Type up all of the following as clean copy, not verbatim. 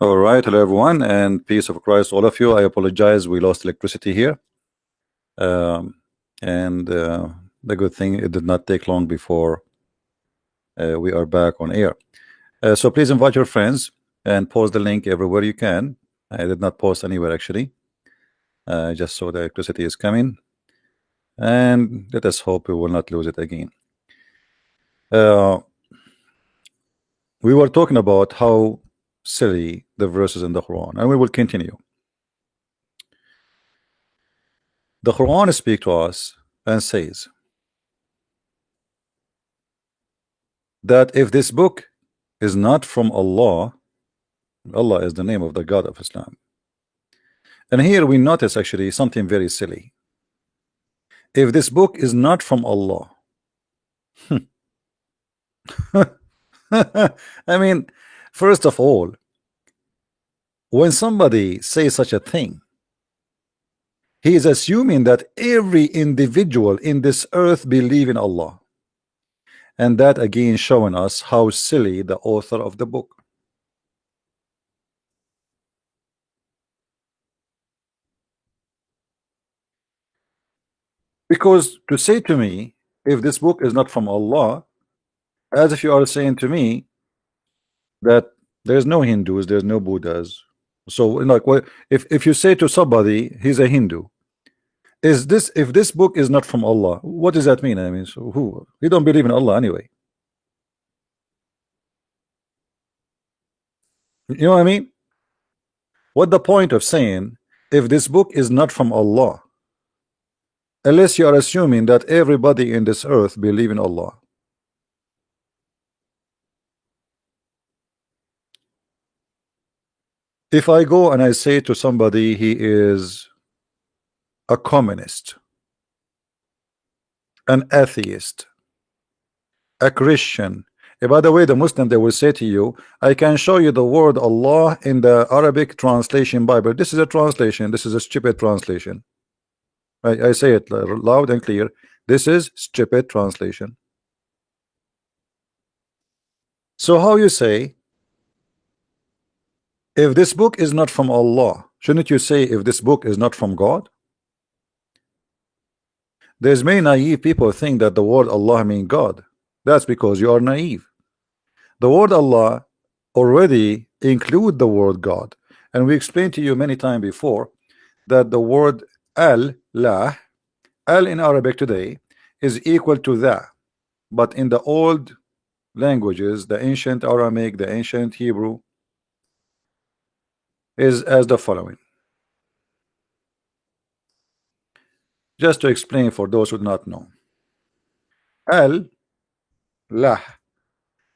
All right, hello everyone, and peace of Christ, all of you. I apologize, we lost electricity here, um, and the good thing it did not take long before we are back on air. So please invite your friends and post the link everywhere you can. I did not post anywhere actually, just so the electricity is coming, and let us hope we will not lose it again. Uh, we were talking about how silly the verses in the Quran, and we will continue. The Quran speaks to us and says that if this book is not from Allah, Allah is the name of the God of Islam. And here we notice actually something very silly. If this book is not from Allah, I mean, first of all, when somebody says such a thing, he is assuming that every individual in this earth believe in Allah. And that again showing us how silly the author of the book. Because to say to me, if this book is not from Allah, as if you are saying to me that there's no Hindus, there's no Buddhas. So like, what if you say to somebody he's a Hindu, is this, if this book is not from Allah, what does that mean? I mean, so who, you don't believe in Allah anyway, you know what I mean? What the point of saying if this book is not from Allah, unless you are assuming that everybody in this earth believe in Allah? If I go and I say to somebody he is a communist, an atheist, a Christian, by the way, the Muslim, they will say to you, I can show you the word Allah in the Arabic translation Bible. This is a translation, this is a stupid translation. I say it loud and clear, this is stupid translation. So how you say, if this book is not from Allah, shouldn't you say if this book is not from God? There's many naive people think that the word Allah means God. That's because you are naive. The word Allah already include the word God, and we explained to you many times before that the word al-lah, al in Arabic today is equal to the, but in the old languages, the ancient Aramaic, the ancient Hebrew, is as the following. Just to explain for those who do not know, al-lah,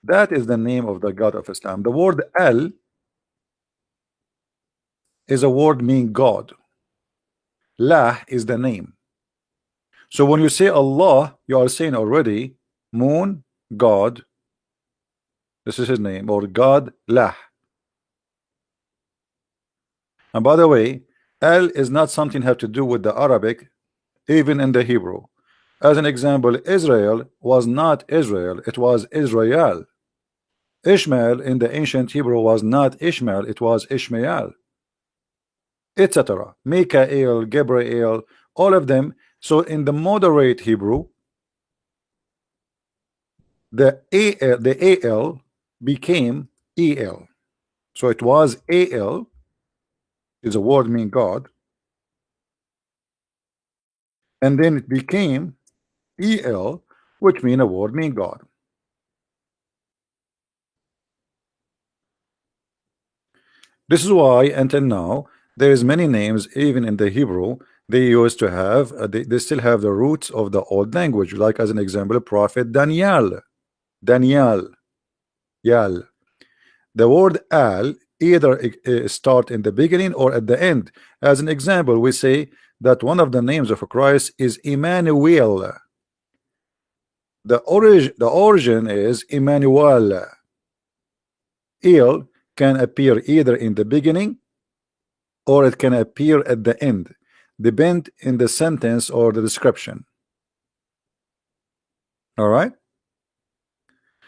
that is the name of the God of Islam. The word al is a word meaning God. Lah is the name. So when you say Allah, you are saying already moon, God, this is his name, or God Lah. And by the way, Al is not something have to do with the Arabic, even in the Hebrew. As an example, Israel was not Israel, it was Israel. Ishmael in the ancient Hebrew was not Ishmael, it was Ishmael, etc. Mikael, Gabriel, all of them. So in the moderate Hebrew, the AL became EL. So it was AL is a word mean God, and then it became EL, which mean a word mean God. This is why until now there is many names even in the Hebrew they used to have they still have the roots of the old language, like as an example prophet Daniel. Yal. The word al either start in the beginning or at the end. As an example, we say that one of the names of Christ is Emmanuel. The origin is Emmanuel. Il can appear either in the beginning or it can appear at the end, depend in the sentence or the description. All right.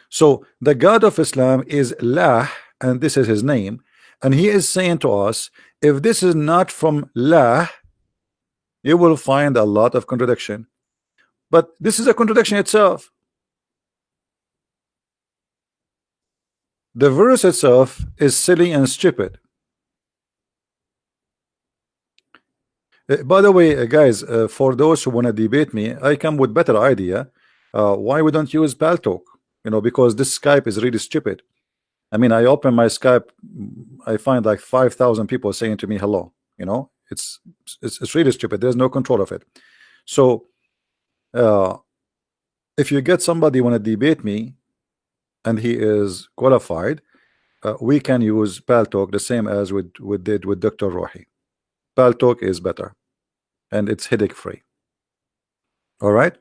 So the God of Islam is Lah, and this is his name, And he is saying to us, if this is not from La, you will find a lot of contradiction. But this is a contradiction itself. The verse itself is silly and stupid. By the way, guys, for those who want to debate me, I come with better idea. Why we don't use Paltalk? You know, because this Skype is really stupid. I mean, I open my Skype, I find like 5,000 people saying to me hello. You know, it's really stupid. There's no control of it. So if you get somebody want to debate me and he is qualified, we can use Paltalk the same as we did with Dr. Rohi. Paltalk is better and it's headache free. All right.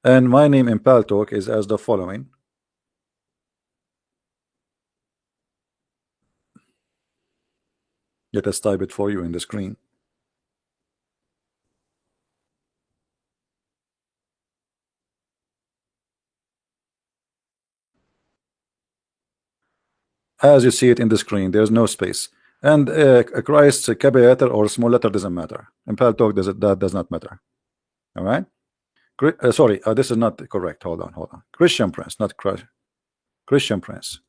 And my name in Paltalk is as the following. Let us type it for you in the screen. As you see it in the screen, there's no space. And Christ's capital letter or small letter doesn't matter. In Paltalk, that does not matter. All right. Sorry, this is not correct. Hold on. Christian Prince, not Christ. Christian Prince.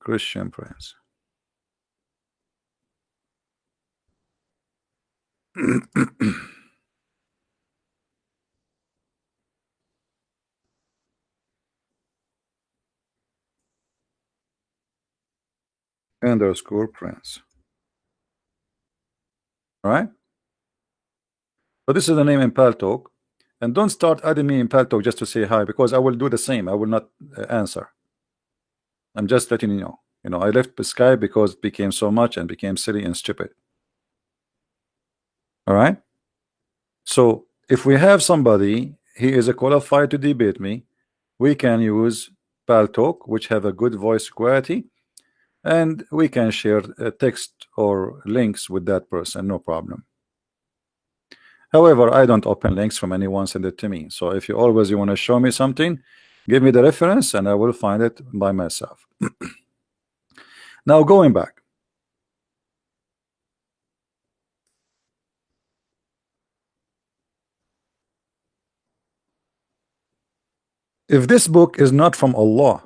Christian Prince. Underscore Prince. All right. So this is the name in Paltalk. And don't start adding me in Paltalk just to say hi, because I will do the same. I will not answer. I'm just letting you know. You know, I left Skype because it became so much and became silly and stupid. All right. So if we have somebody, he is qualified to debate me, we can use Paltalk, which have a good voice quality, and we can share text or links with that person, no problem. However, I don't open links from anyone send it to me. So if you always want to show me something, give me the reference and I will find it by myself. Now going back. If this book is not from Allah,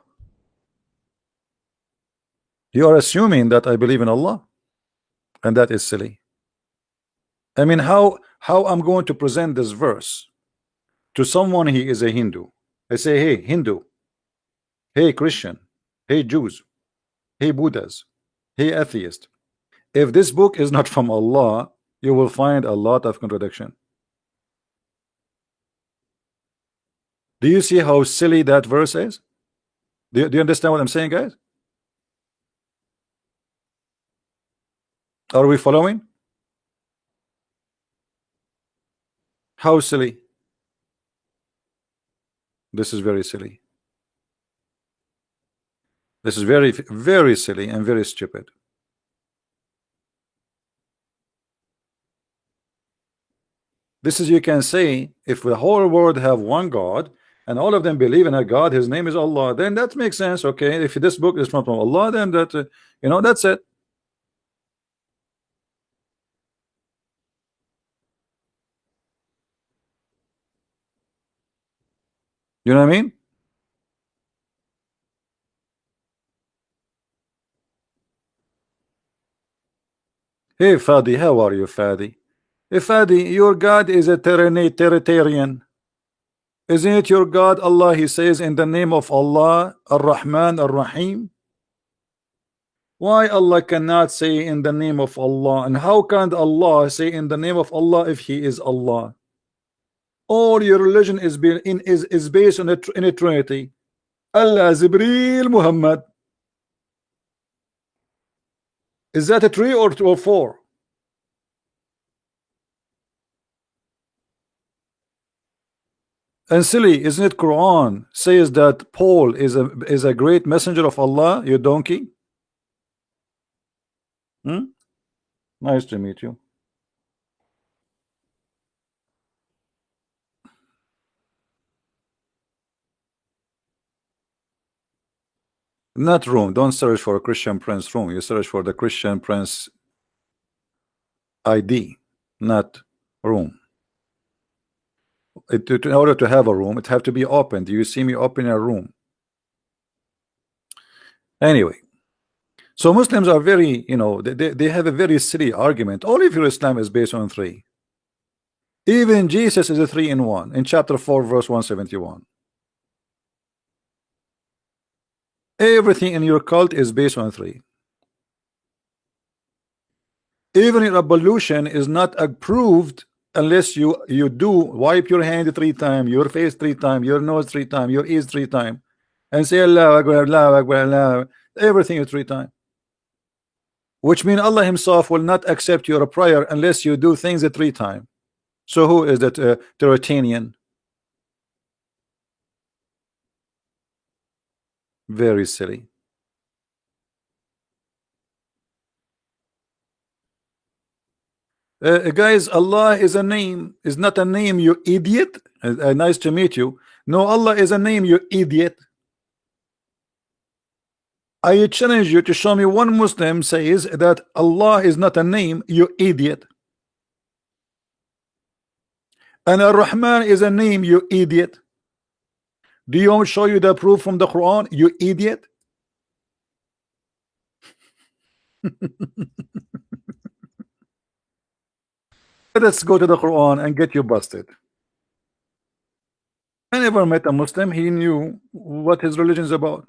you are assuming that I believe in Allah, and that is silly. I mean, how I'm going to present this verse to someone he is a Hindu? I say, hey, Hindu, hey, Christian, hey, Jews, hey, Buddhas, hey, atheist. If this book is not from Allah, you will find a lot of contradiction. Do you see how silly that verse is? Do you understand what I'm saying, guys? Are we following? How silly? This is very silly. This is very, very silly and very stupid. This is, you can say, if the whole world have one God and all of them believe in a God, his name is Allah, then that makes sense. Okay, if this book is from Allah, then that you know, that's it. You know what I mean? Hey Fadi, how are you, Fadi? Hey Fadi, your God is a Trinitarian. Isn't it your God, Allah? He says in the name of Allah, Ar-Rahman, Ar-Rahim. Why Allah cannot say in the name of Allah? And how can Allah say in the name of Allah if He is Allah? All your religion is based on in a Trinity. Allah, Jibreel, Muhammad. Is that a three or two or four? And silly, isn't it? Quran says that Paul is a great messenger of Allah. You donkey. Nice to meet you. Not room. Don't search for a Christian Prince room. You search for the Christian Prince ID, not room. In order to have a room, it have to be open. Do you see me open a room? Anyway, so Muslims are very, you know, they have a very silly argument. All of your Islam is based on three. Even Jesus is a 3-in-1 in chapter 4 verse 171. Everything in your cult is based on three. Even your ablution is not approved unless you do wipe your hand 3 times, your face 3 times, your nose 3 times, your ears 3 times, and say Allah Akbar, Allah Akbar, Allah Akbar. Everything is 3 times. Which means Allah Himself will not accept your prayer unless you do things 3 times. So who is that Teuratanian? Very silly. Guys, Allah is a name, is not a name, you idiot. Nice to meet you. No, Allah is a name, you idiot. I challenge you to show me one Muslim says that Allah is not a name, you idiot. And Ar-Rahman is a name, you idiot. Do you want to show you the proof from the Quran, you idiot? Let's go to the Quran and get you busted. I never met a Muslim, he knew what his religion is about.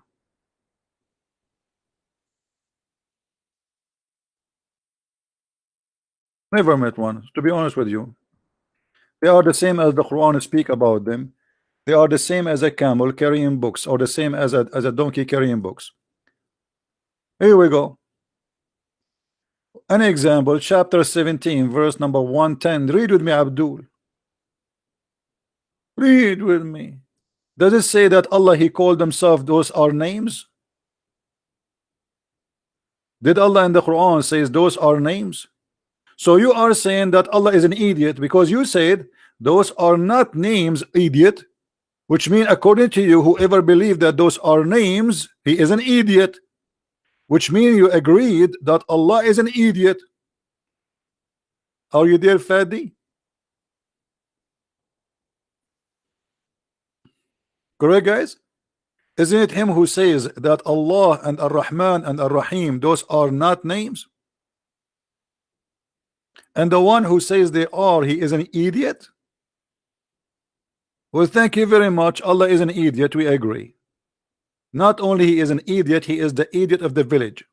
Never met one, to be honest with you. They are the same as the Quran speak about them. They are the same as a camel carrying books, or the same as a donkey carrying books. Here we go. An example, chapter 17, verse number 110. Read with me, Abdul. Read with me. Does it say that Allah, He called Himself, those are names? Did Allah in the Quran says those are names? So you are saying that Allah is an idiot because you said those are not names, idiot. Which means according to you, whoever believed that those are names, he is an idiot. Which means you agreed that Allah is an idiot. Are you there, Fadi? Correct, guys? Isn't it him who says that Allah and Ar-Rahman and Ar-Rahim, those are not names? And the one who says they are, he is an idiot? Well, thank you very much. Allah is an idiot, we agree. Not only he is an idiot, he is the idiot of the village.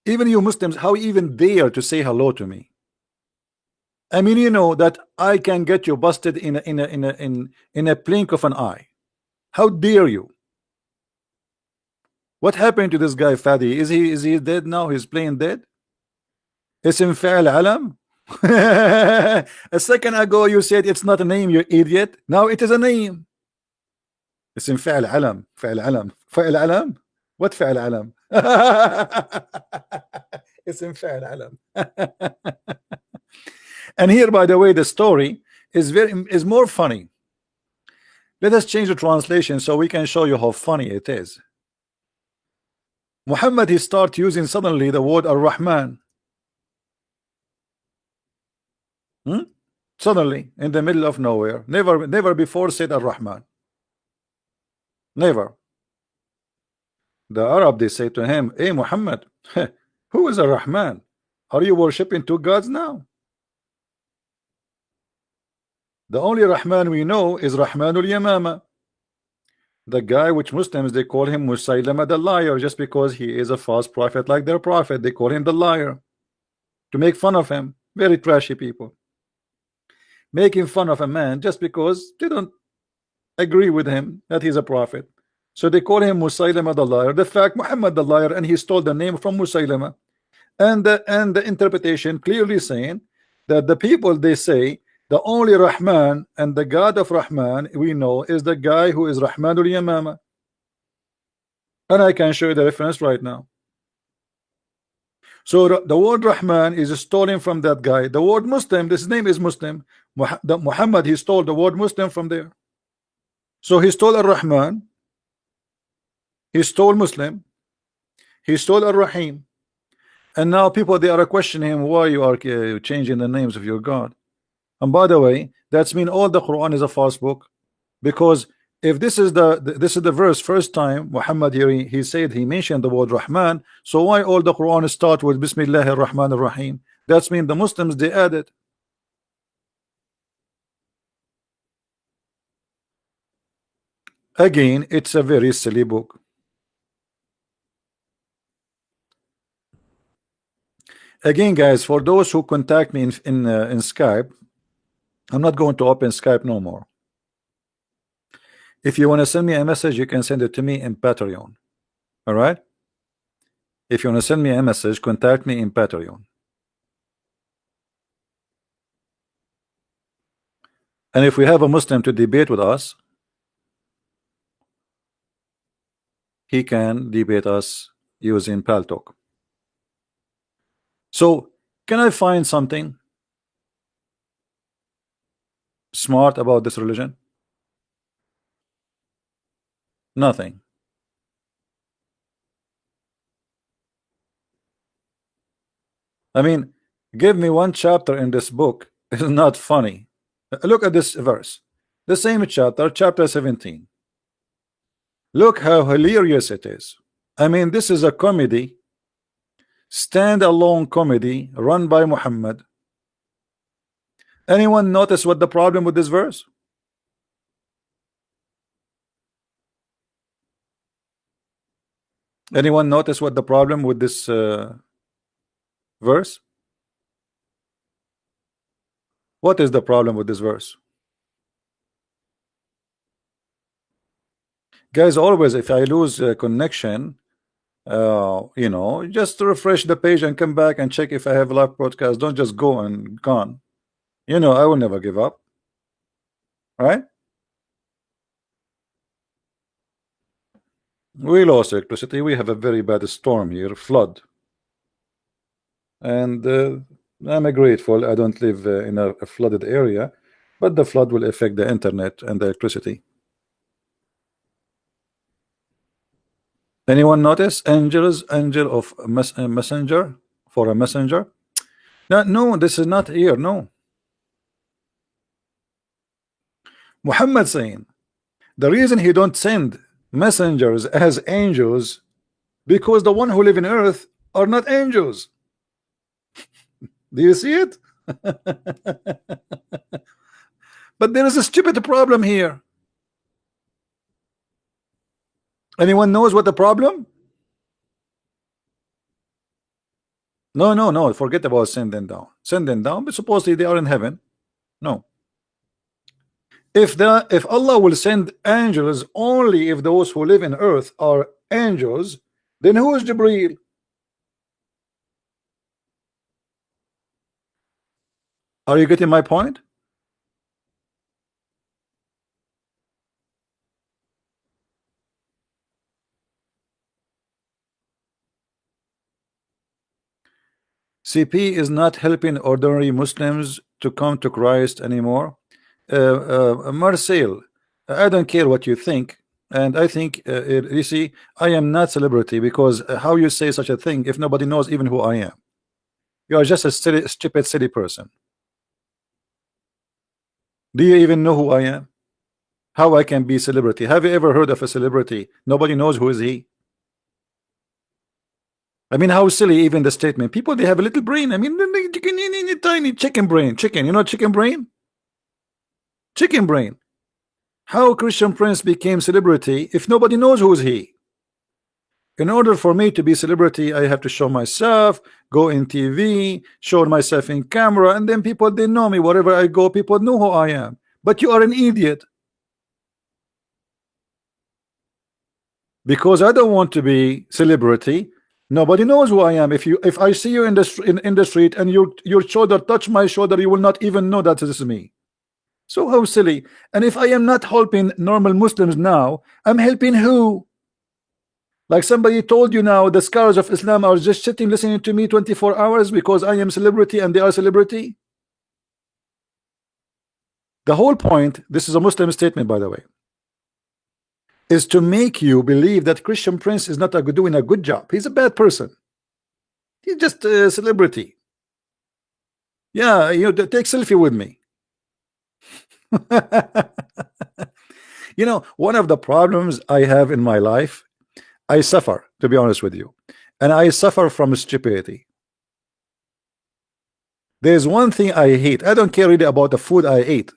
Even you Muslims, how you even dare to say hello to me? I mean, you know that I can get you busted in a blink of an eye. How dare you? What happened to this guy, Fadi? Is he dead now? He's playing dead? Ism Fa'al Alam? A second ago you said it's not a name, you idiot. Now it is a name. Ism Fa'al Alam. Fa'al Alam. Fa'al Alam? What Fa'al Alam? Ism Fa'al Alam. And here, by the way, the story is more funny. Let us change the translation so we can show you how funny it is. Muhammad, he start using suddenly the word Ar-Rahman. Suddenly, in the middle of nowhere. Never before said Ar-Rahman. Never. The Arab, they say to him, hey Muhammad, who is Ar-Rahman? Are you worshiping 2 gods now? The only Rahman we know is Rahmanul Yamama. The guy which Muslims, they call him Musaylama the liar, just because he is a false prophet like their prophet. They call him the liar to make fun of him. Very trashy people making fun of a man just because they don't agree with him that he's a prophet. So they call him Musaylama the liar. The fact Muhammad the liar, and he stole the name from Musaylama. And the interpretation clearly saying that the people, they say the only Rahman and the God of Rahman we know is the guy who is Rahmanul Yamama. And I can show you the reference right now. So the word Rahman is stolen from that guy. The word Muslim, this name is Muslim. Muhammad, he stole the word Muslim from there. So he stole Ar-Rahman He stole Muslim. He stole Ar-Rahim. And now people, they are questioning him why you are changing the names of your God. And by the way, that's mean all the Quran is a false book, because if this is the verse first time Muhammad here he said he mentioned the word Rahman, so why all the Quran start with Bismillahir Rahmanir Rahim? That's mean the Muslims they added. Again, it's a very silly book. Again, guys, for those who contact me in Skype, I'm not going to open Skype no more. If you want to send me a message, you can send it to me in Patreon. All right? If you want to send me a message, contact me in Patreon. And if we have a Muslim to debate with us, he can debate us using Paltalk. So, can I find something smart about this religion? Nothing. I mean, give me one chapter in this book. It's not funny. Look at this verse. The same chapter, chapter 17. Look how hilarious it is. I mean, this is a comedy, stand-alone comedy run by Muhammad. Anyone notice what the problem with this verse? Anyone notice what the problem with this verse? What is the problem with this verse? Guys, always if I lose connection, you know, just refresh the page and come back and check if I have live broadcast. Don't just go and gone. You know, I will never give up. Right? We lost electricity. We have a very bad storm here, flood. And I'm grateful I don't live in a flooded area, but the flood will affect the internet and the electricity. Anyone notice angel of messenger for a messenger? No, this is not here. No. Muhammad saying the reason he don't send messengers as angels because the one who live in earth are not angels. Do you see it? But there is a stupid problem here. Anyone knows what the problem? No, forget about send them down. Send them down, but supposedly they are in heaven. No. If Allah will send angels only if those who live in earth are angels, then who is Jibreel? Are you getting my point? CP is not helping ordinary Muslims to come to Christ anymore. Marcel, I don't care what you think, and I think you see, I am not celebrity because how you say such a thing if nobody knows even who I am? You are just a silly, stupid, silly person. Do you even know who I am? How I can be celebrity? Have you ever heard of a celebrity? Nobody knows who is he. I mean, how silly even the statement. People, they have a little brain. I mean, tiny chicken brain. Chicken, you know chicken brain? Chicken brain. How Christian Prince became celebrity if nobody knows who is he? In order for me to be celebrity, I have to show myself, go in TV, show myself in camera, and then people, they know me. Wherever I go, people know who I am. But you are an idiot. Because I don't want to be celebrity. Nobody knows who I am. If I see you in the street and your shoulder touch my shoulder, you will not even know that this is me. So how silly. And if I am not helping normal Muslims now, I'm helping who? Like somebody told you now, the scholars of Islam are just sitting listening to me 24 hours because I am celebrity and they are celebrity. The whole point, this is a Muslim statement, by the way. is to make you believe that Christian Prince is not doing a good job. He's a bad person. He's just a celebrity. Yeah, you know, take selfie with me. You know, one of the problems I have in my life, I suffer, to be honest with you, and I suffer from stupidity. There's one thing I hate. I don't care really about the food I eat.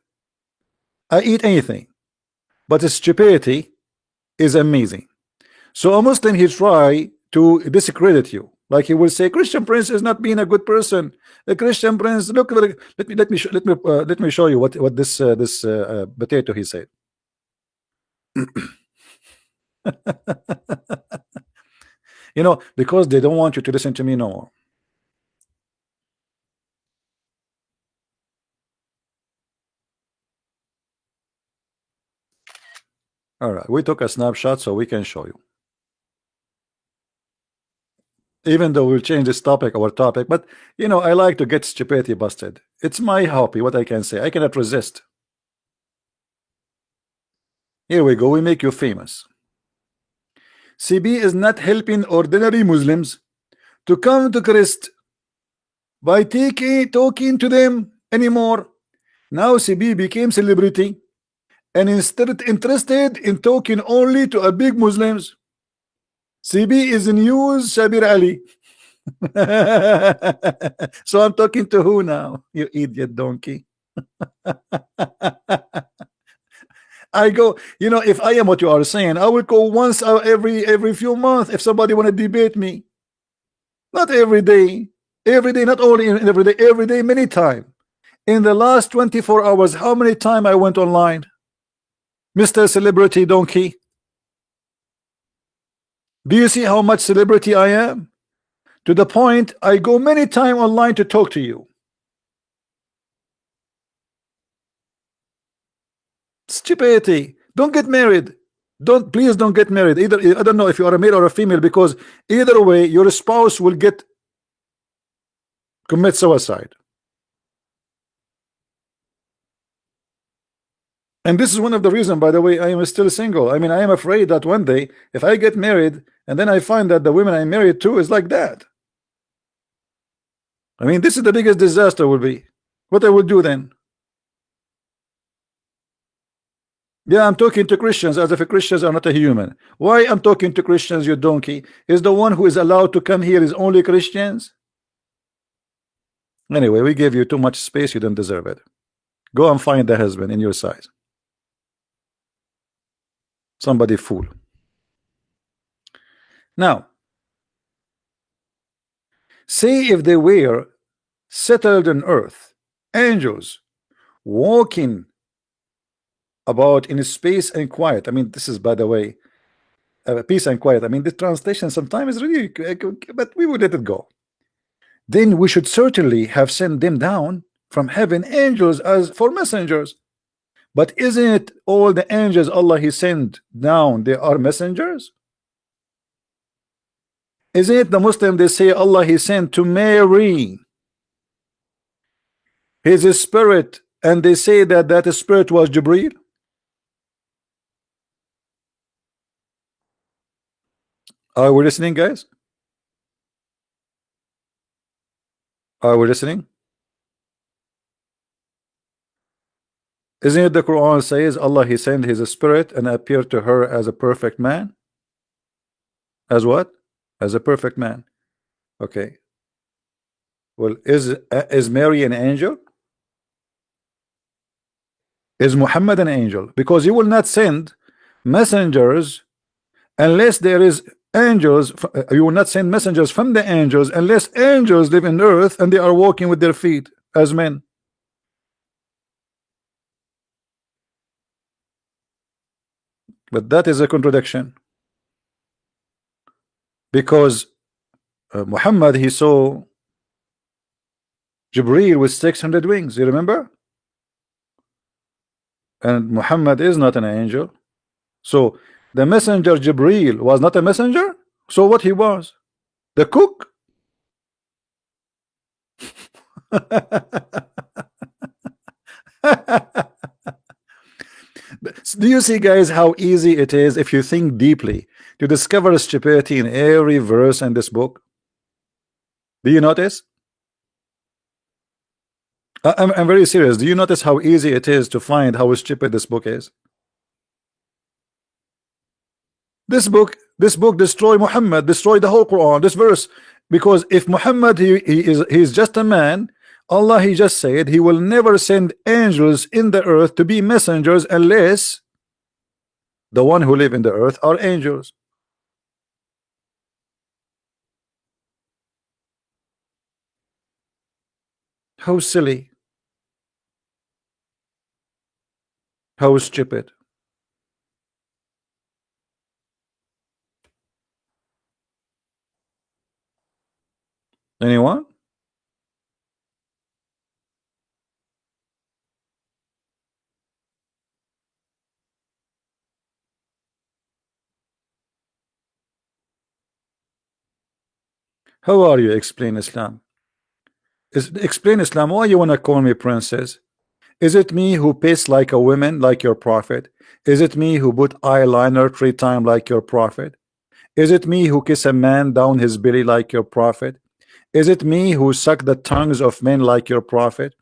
I eat anything, but stupidity is amazing. So a Muslim, he try to discredit you, like he will say Christian Prince is not being a good person. A Christian Prince, look, let me show you what this potato he said. You know, because they don't want you to listen to me no more. All right, we took a snapshot so we can show you. Even though we'll change this topic, our topic, but you know, I like to get stupidity busted. It's my hobby. What I can say, I cannot resist. Here we go. We make you famous. CB is not helping ordinary Muslims to come to Christ by talking to them anymore. Now CB became celebrity and instead interested in talking only to a big Muslims. CB is news Shabir Ali. So I'm talking to who now? You idiot donkey. I go, you know, if I am what you are saying, I will go once every few months if somebody want to debate me. Not every day, not only every day, many times. In the last 24 hours, how many times I went online, Mr. Celebrity Donkey? Do you see how much celebrity I am? To the point I go many times online to talk to you. Stupidity. Don't get married. Please don't get married. Either I don't know if you are a male or a female, because either way your spouse will commit suicide. And this is one of the reasons, by the way, I am still single. I mean, I am afraid that one day if I get married and then I find that the women I'm married to is like that. I mean, this is the biggest disaster will be. What I will do then? Yeah, I'm talking to Christians as if Christians are not a human. Why I'm talking to Christians, you donkey? Is the one who is allowed to come here is only Christians? Anyway, we gave you too much space. You don't deserve it. Go and find the husband in your size. Somebody fool. Now, say if they were settled on earth, angels walking about in space and quiet. I mean, this is, by the way, peace and quiet. I mean, the translation sometimes is really, but we would let it go. Then we should certainly have sent them down from heaven, angels as for messengers. But isn't it all the angels Allah He sent down, they are messengers? Isn't it the Muslim they say Allah He sent to Mary His spirit, and they say that that spirit was Jibreel? Are we listening, guys? Are we listening? Isn't it the Quran says Allah He sent His spirit and appeared to her as a perfect man? As what? As a perfect man. Okay. Well, is Mary an angel? Is Muhammad an angel? Because you will not send messengers unless there is angels. You will not send messengers from the angels unless angels live in earth and they are walking with their feet as men. But that is a contradiction, because Muhammad, he saw Jibreel with 600 wings, you remember? And Muhammad is not an angel. So the messenger Jibreel was not a messenger. So what he was? The cook? Do you see, guys, how easy it is if you think deeply to discover stupidity in every verse in this book? Do you notice? I'm very serious. Do you notice how easy it is to find how stupid this book is? This book destroyed Muhammad, destroyed the whole Quran, this verse. Because if Muhammad he's just a man, Allah he just said he will never send angels in the earth to be messengers unless the one who live in the earth are angels. How silly, how stupid. Anyone? How are you? Explain Islam. Explain Islam. Why you wanna call me princess? Is it me who piss like a woman like your prophet? Is it me who put eyeliner 3 times like your prophet? Is it me who kiss a man down his belly like your prophet? Is it me who suck the tongues of men like your prophet?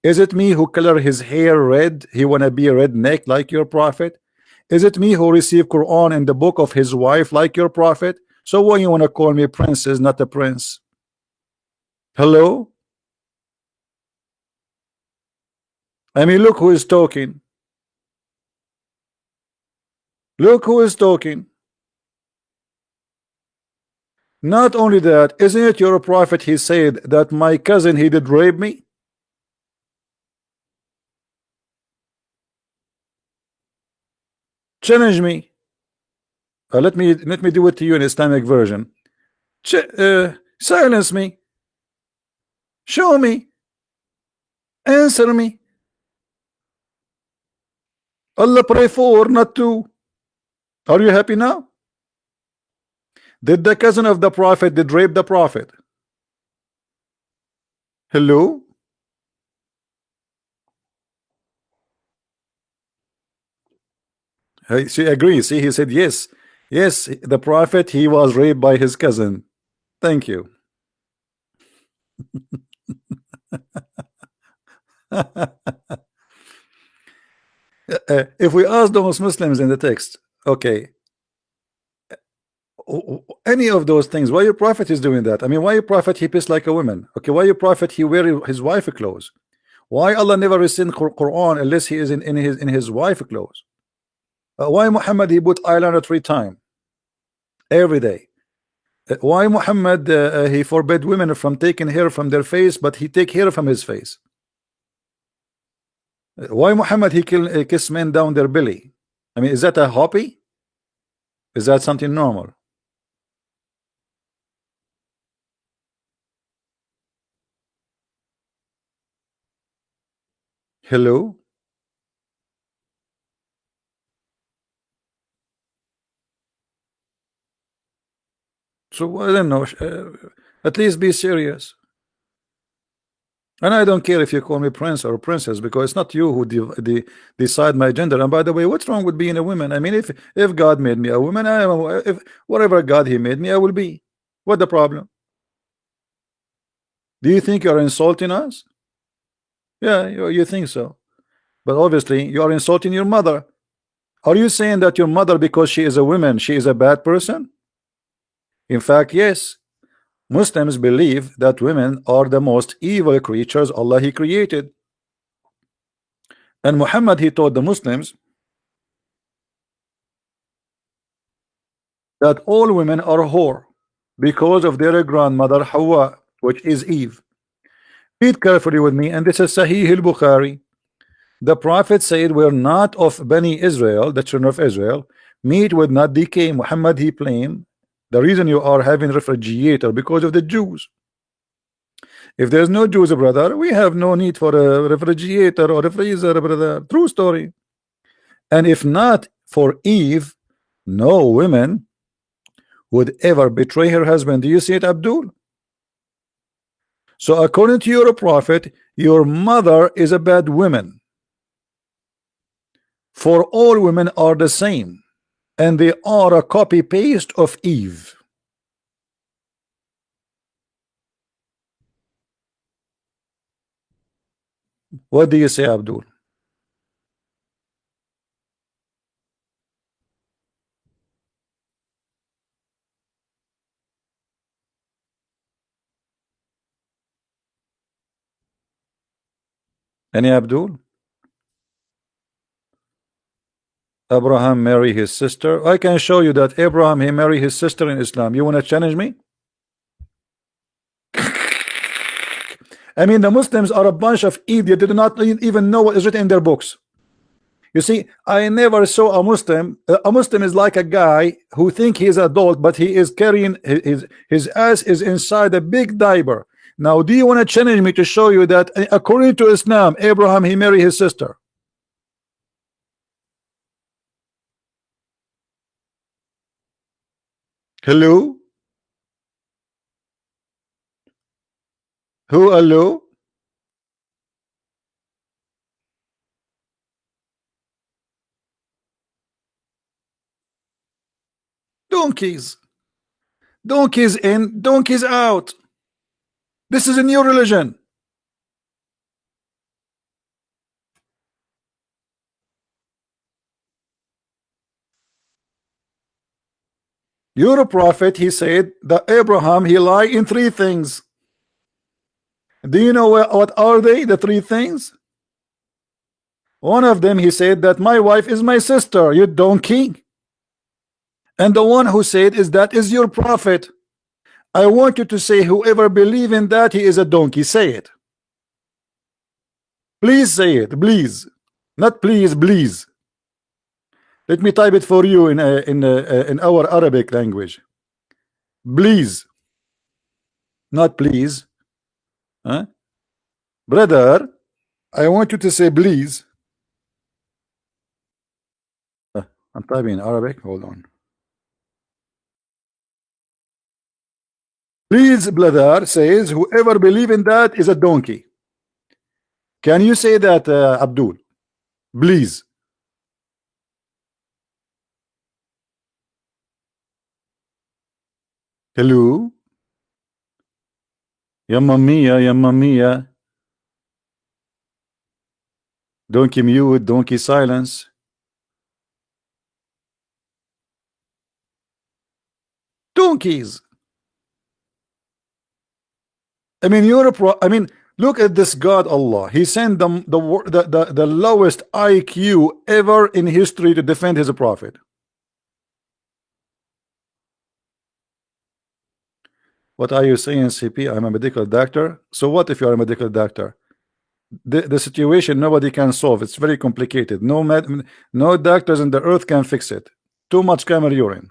Is it me who color his hair red? He wanna be a redneck like your prophet? Is it me who receive Quran in the book of his wife like your prophet? So why you wanna call me princess, not a prince? Hello? I mean, look who is talking. Look who is talking. Not only that, isn't it your prophet he said that my cousin he did rape me? Challenge me. Let me do it to you in Islamic version. Silence me. Show me. Answer me. Allah pray for, not to. Are you happy now? Did the cousin of the prophet did rape the prophet? Hello? She agrees. See, he said yes. Yes, the prophet he was raped by his cousin. Thank you. If we ask those Muslims in the text, okay, any of those things, why your prophet is doing that? I mean, why your prophet he piss like a woman? Okay, why your prophet he wear his wife clothes? Why Allah never rescind Quran unless he is in his wife clothes? Why Muhammad he put eyeliner 3 times every day? Why Muhammad he forbid women from taking hair from their face, but he take hair from his face? Why Muhammad he kiss men down their belly? I mean, is that a hobby? Is that something normal? Hello? So I don't know. At least be serious. And I don't care if you call me prince or princess, because it's not you who decide my gender. And by the way, what's wrong with being a woman? I mean, if God made me a woman, if whatever God he made me, I will be. What the problem? Do you think you're insulting us? Yeah, you think so. But obviously, you are insulting your mother. Are you saying that your mother, because she is a woman, she is a bad person? In fact, yes. Muslims believe that women are the most evil creatures Allah he created. And Muhammad he taught the Muslims that all women are whore because of their grandmother Hawa, which is Eve. Read carefully with me, and this is Sahih al-Bukhari. The Prophet said, we're not of Bani Israel, the children of Israel. Meat would not decay. Muhammad he claimed the reason you are having refrigerator because of the Jews. If there's no Jews, brother, we have no need for a refrigerator or a freezer, brother. True story. And if not for Eve, no woman would ever betray her husband. Do you see it, Abdul? So according to your prophet, your mother is a bad woman For all women are the same, and they are a copy paste of Eve. What do you say, Abdul? Any Abdul? Abraham marry his sister. I can show you that Abraham he married his sister in Islam. You want to challenge me? I mean, the Muslims are a bunch of idiots. They do not even know what is written in their books. You see, I never saw a Muslim. A Muslim is like a guy who think he is adult, but he is carrying his ass is inside a big diaper. Now, do you want to challenge me to show you that according to Islam, Abraham he married his sister? Hello? Who hello? Donkeys. Donkeys in, donkeys out. This is a new religion. You're a prophet. He said that Abraham he lied in three things. Do you know what are they? The three things. One of them he said that my wife is my sister. You donkey. And the one who said is that is your prophet. I want you to say whoever believe in that he is a donkey. Say it. Please say it. Please. Not please. Please. Let me type it for you in our Arabic language. Please. Not please. Huh? Brother, I want you to say please. I'm typing in Arabic. Hold on. Please, brother, says whoever believe in that is a donkey. Can you say that, Abdul? Please. Hello? Yamma mia, yamma mia. Donkey mute, donkey silence. Donkeys. I mean, I mean, look at this God Allah. He sent them the lowest IQ ever in history to defend his prophet. What are you saying, CP? I'm a medical doctor. So what if you are a medical doctor? The situation nobody can solve. It's very complicated. No doctors in the earth can fix it. Too much camel urine.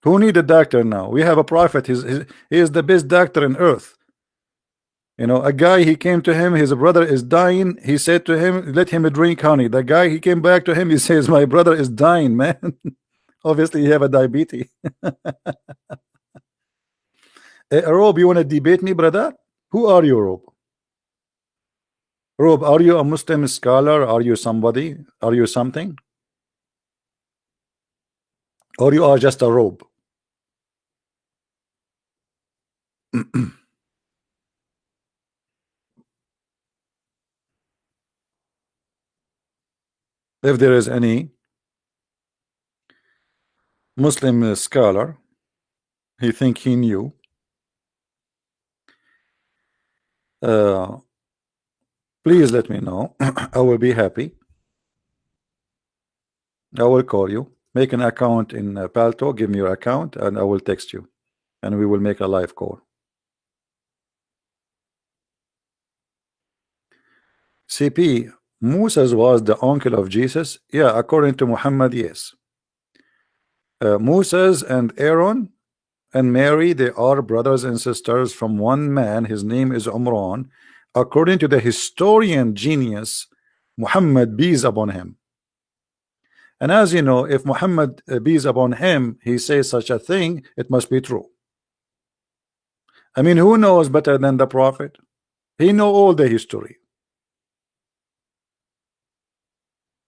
Who need a doctor now? We have a prophet. He is the best doctor in earth. You know, a guy, he came to him, his brother is dying. He said to him, let him drink honey. The guy, he came back to him, he says, my brother is dying, man. Obviously, you have a diabetes. Rob, you want to debate me, brother? Who are you, Rob? Rob, are you a Muslim scholar? Are you somebody? Are you something? Or you are just a robe? If there is any Muslim scholar, he think he knew. Please let me know. I will be happy. I will call you. Make an account in Palto. Give me your account, and I will text you, and we will make a live call. CP, Moses was the uncle of Jesus. Yeah, according to Muhammad, yes. Moses and Aaron and Mary, they are brothers and sisters from one man. His name is Umran. According to the historian genius Muhammad, peace upon him. And as you know, if Muhammad peace upon him, he says such a thing, it must be true. I mean, who knows better than the prophet? He know all the history.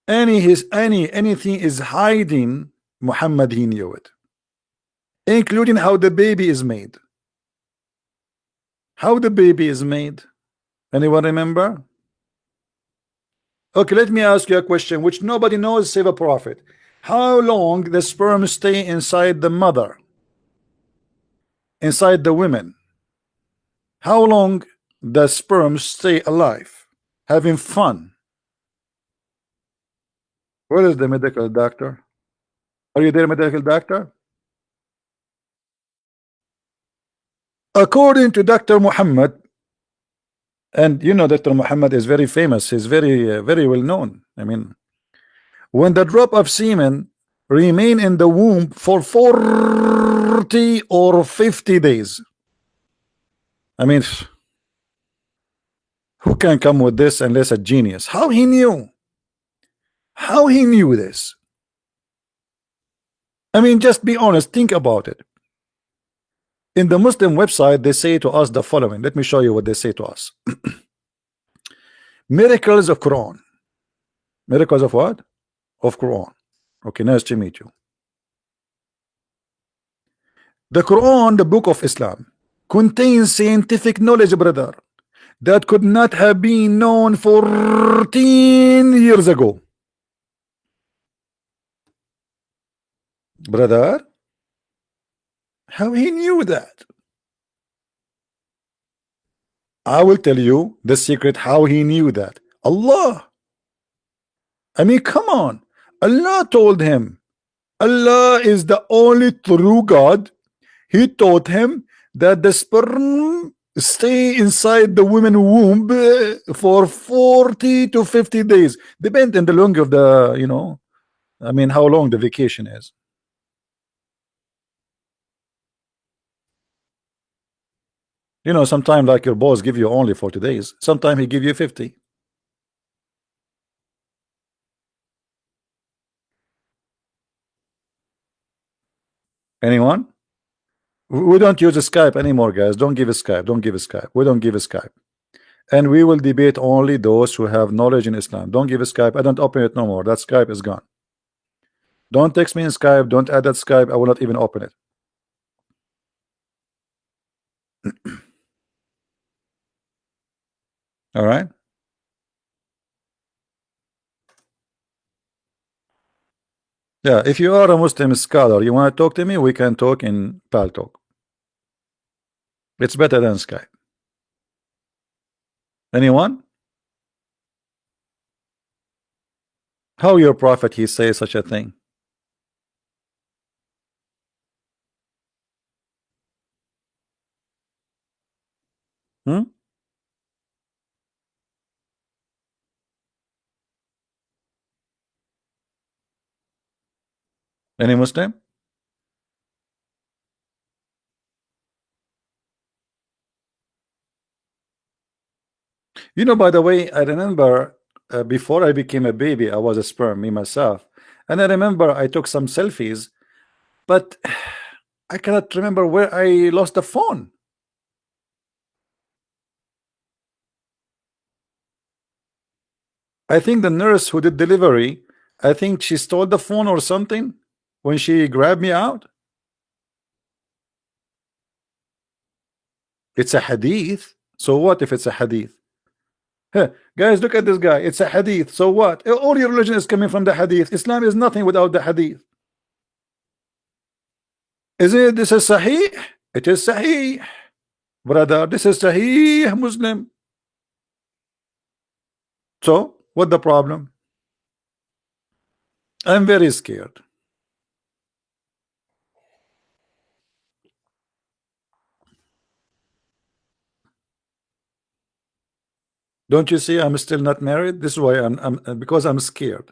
anything is hiding, Muhammad, he knew it, including how the baby is made. How the baby is made? Anyone remember? Okay, let me ask you a question which nobody knows save a prophet. How long the sperm stay inside the mother, inside the women? How long the sperm stay alive, having fun? Where is the medical doctor? Are you there, medical doctor? According to Dr. Muhammad, and you know Dr. Muhammad is very famous, he's very well known. I mean, when the drop of semen remain in the womb for 40 or 50 days. I mean, who can come with this unless a genius? How he knew? How he knew this? I mean, just be honest, think about it. In the Muslim website, they say to us the following. Let me show you what they say to us. Miracles of Quran. Miracles of what? Of Quran. Okay, nice to meet you. The Quran, the book of Islam, contains scientific knowledge, brother, that could not have been known 14 years ago. Brother, how he knew that? I will tell you the secret how he knew that. Allah. I mean, come on. Allah told him. Allah is the only true God. He taught him that the sperm stay inside the woman womb for 40 to 50 days. Depends on the length of the, you know, I mean, how long the vacation is. You know, sometimes like your boss give you only 40 days. Sometimes he give you 50. Anyone? We don't use Skype anymore, guys. Don't give a Skype. Don't give a Skype. We don't give a Skype. And we will debate only those who have knowledge in Islam. Don't give a Skype. I don't open it no more. That Skype is gone. Don't text me in Skype. Don't add that Skype. I will not even open it. All right. Yeah, if you are a Muslim scholar, you want to talk to me, we can talk in Paltalk. It's better than Skype. Anyone? How your prophet he say such a thing? Hmm? Any Muslim? You know, by the way, I remember before I became a baby, I was a sperm, me myself. And I remember I took some selfies, but I cannot remember where I lost the phone. I think the nurse who did delivery, I think she stole the phone or something when she grabbed me out. It's a hadith. So what if it's a hadith? Huh. Guys, look at this guy. It's a hadith. So what? All your religion is coming from the hadith. Islam is nothing without the hadith. Is it this is sahih? It is sahih, brother. This is sahih Muslim. So what the problem? I'm very scared. Don't you see I'm still not married? This is why I'm because I'm scared.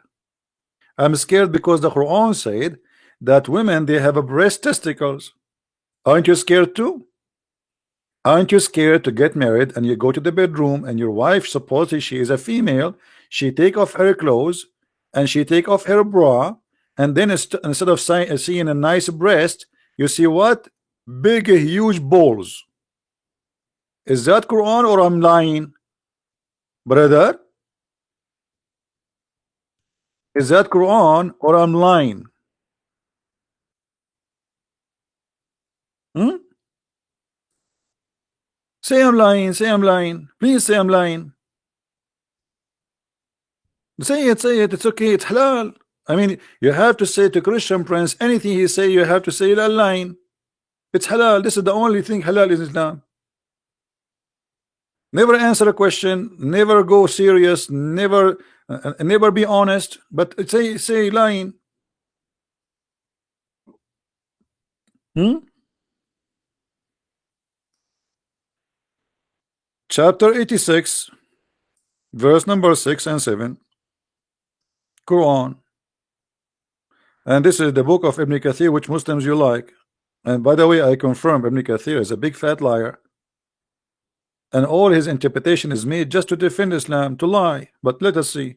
I'm scared because the Quran said that women they have a breast testicles. Aren't you scared too? Aren't you scared to get married and you go to the bedroom and your wife, supposedly she is a female, she take off her clothes and she take off her bra, and then instead of seeing a nice breast, you see what? Big, huge balls. Is that Quran or I'm lying? Brother? Is that Quran or I'm lying? Hmm? Say I'm lying. Say I'm lying. Please say I'm lying. Say it. Say it. It's okay. It's halal. I mean, you have to say to Christian Prince anything he say. You have to say you're lying. It's halal. This is the only thing halal in Islam. Never answer a question. Never go serious. Never be honest. But say lying. Hmm? Chapter 86, verse number 6 and 7, Quran. And this is the book of Ibn Kathir, which Muslims you like. And by the way, I confirm Ibn Kathir is a big fat liar. And all his interpretation is made just to defend Islam, to lie. But let us see.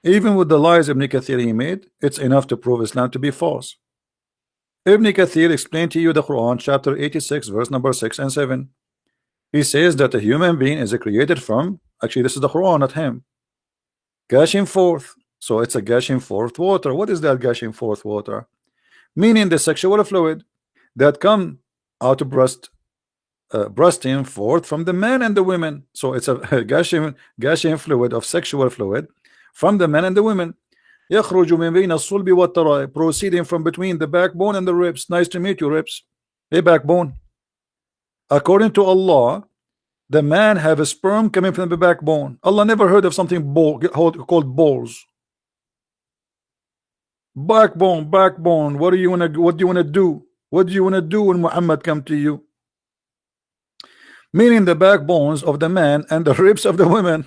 Even with the lies Ibn Kathir he made, it's enough to prove Islam to be false. Ibn Kathir explained to you the Quran, chapter 86, verse number 6 and 7. He says that a human being is created from, actually this is the Quran, not him, gushing forth. So it's a gushing forth water. What is that gushing forth water? Meaning the sexual fluid that come out of bursting forth from the man and the women. So it's a gushing fluid of sexual fluid from the men and the women. يخرج من بين الصلب والترائب, proceeding from between the backbone and the ribs. Nice to meet you, ribs. Hey, backbone. According to Allah, the man have a sperm coming from the backbone. Allah never heard of something called balls. Backbone, backbone. What do you wanna do? What do you wanna do when Muhammad come to you? Meaning the backbones of the man and the ribs of the women.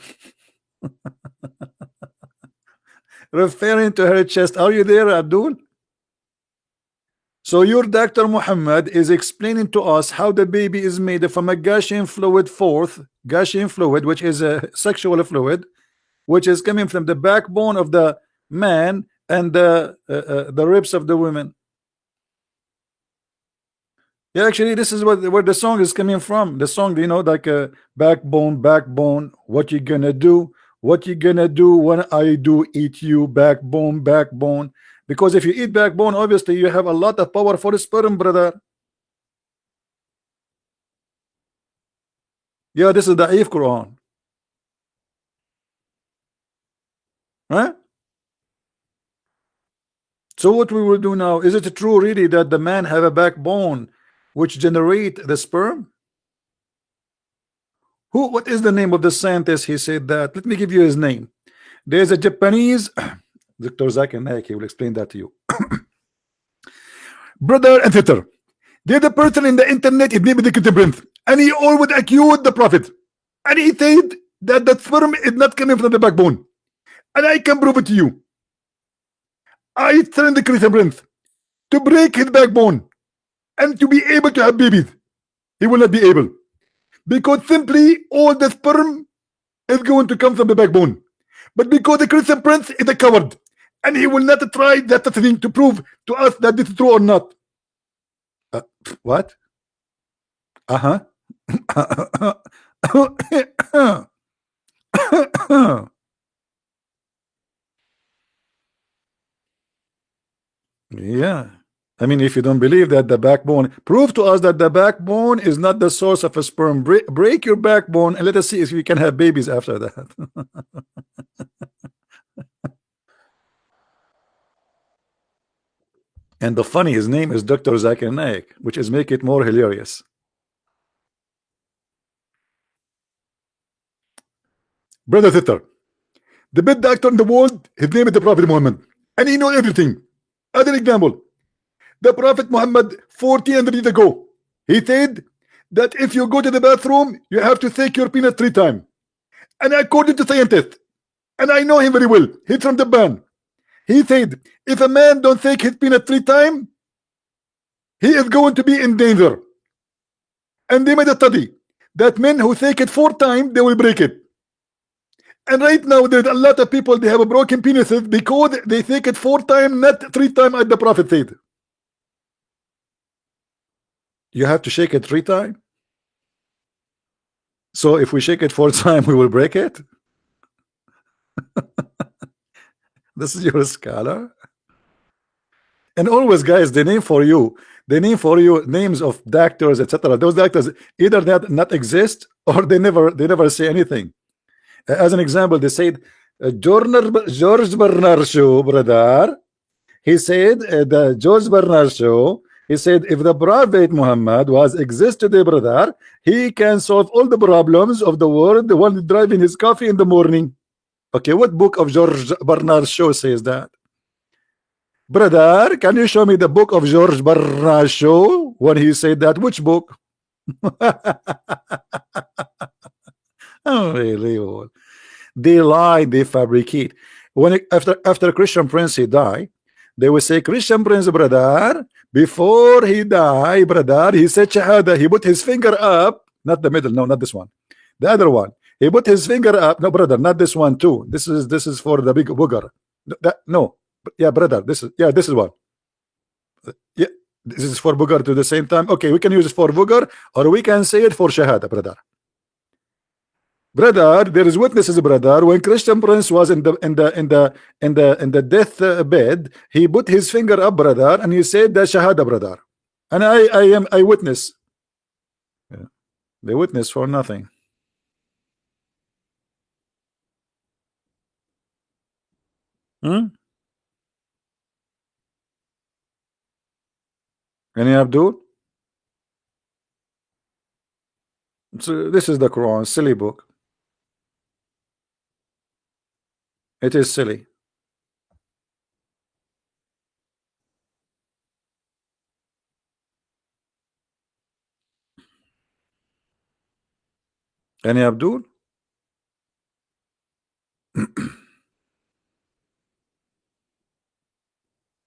Referring to her chest. Are you there, Abdul? So your Dr. Muhammad is explaining to us how the baby is made from a gushing fluid gushing fluid, which is a sexual fluid, which is coming from the backbone of the man and the ribs of the women. Yeah, actually, this is where the song is coming from. The song, you know, like backbone, backbone. What you gonna do? What you gonna do when I do eat you? Backbone, backbone. Because if you eat backbone, obviously you have a lot of power for the sperm, brother. Yeah, this is the Da'if Quran. Huh? So what we will do now, is it true really that the man have a backbone which generate the sperm? What is the name of the scientist? He said that. Let me give you his name. There's a Japanese Dr. Zakir Naik, he will explain that to you. Brother and sister, there's a person in the internet, his name is the Prince, and he always accused the Prophet, and he said that the sperm is not coming from the backbone, and I can prove it to you. I trained the Christian Prince to break his backbone and to be able to have babies. He will not be able, because simply all the sperm is going to come from the backbone. But because the Christian Prince is a coward, and he will not try that thing to prove to us that this is true or not. What? Uh-huh. Yeah. I mean, if you don't believe that the backbone, prove to us that the backbone is not the source of a sperm. Break your backbone and let us see if we can have babies after that. And the funny, his name is Dr. Zakir Naik, which is make it more hilarious. Brother sister, the best doctor in the world, his name is the Prophet Muhammad, and he knows everything. Other example, the Prophet Muhammad 1400 years ago, he said that if you go to the bathroom, you have to take your peanut 3 times. And according to scientists, and I know him very well, he's from Japan, he said if a man don't take his peanut 3 times, he is going to be in danger. And they made a study that men who take it 4 times, they will break it. And right now there's a lot of people, they have a broken penises because they take it 4 times, not 3 times as the Prophet said. You have to shake it 3 times. So if we shake it 4 times, we will break it. This is your scholar. And always, guys, they name for you names of doctors, etc. Those doctors either not exist or they never say anything. As an example, they said George Bernard Shaw, brother. He said the George Bernard Shaw. He said if the Prophet Muhammad was exist today, brother, he can solve all the problems of the world while driving his coffee in the morning. Okay, what book of George Bernard Shaw says that? Brother, can you show me the book of George Bernard Shaw when he said that? Which book? Unbelievable. They lie, they fabricate. After Christian Prince he died, they will say Christian Prince, brother, before he died, brother, he said shahada. He put his finger up, not the middle, no, not this one, the other one. He put his finger up. No, brother, not this one too. This is for the big booger. No, yeah, brother, this is one. Yeah, this is for booger to the same time. Okay, we can use it for booger, or we can say it for shahada, brother. Brother, there is witnesses, brother. When Christian Prince was in the death bed, he put his finger up, brother, and he said the shahada, brother. And I am a witness. Yeah. They witness for nothing. Any Abdul? So this is the Quran, silly book. It is silly. Any Abdul?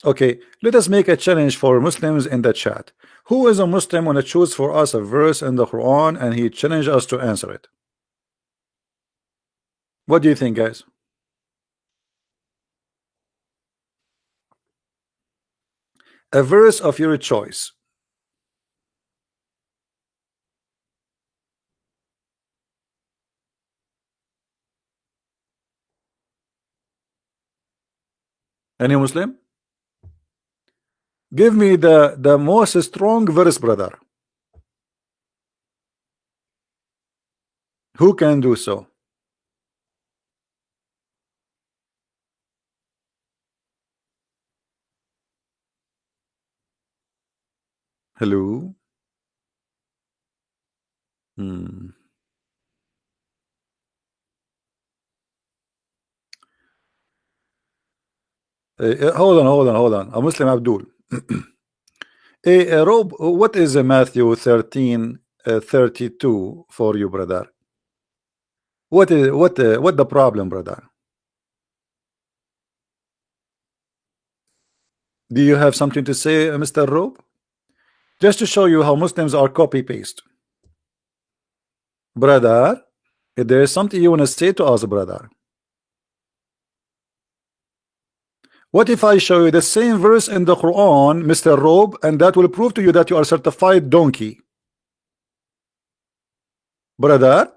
Okay, let us make a challenge for Muslims in the chat. Who is a Muslim want to choose for us a verse in the Quran and he challenge us to answer it? What do you think, guys? A verse of your choice. Any Muslim? Give me the most strong verse, brother. Who can do so? Hello? Hold on. A Muslim Abdul. Rob, what is Matthew 13:32 for you, brother? What the problem, brother? Do you have something to say, Mr. Rob? Just to show you how Muslims are copy paste. Brother, if there is something you want to say to us, brother. What if I show you the same verse in the Quran, Mr. Rob, and that will prove to you that you are certified donkey? Brother,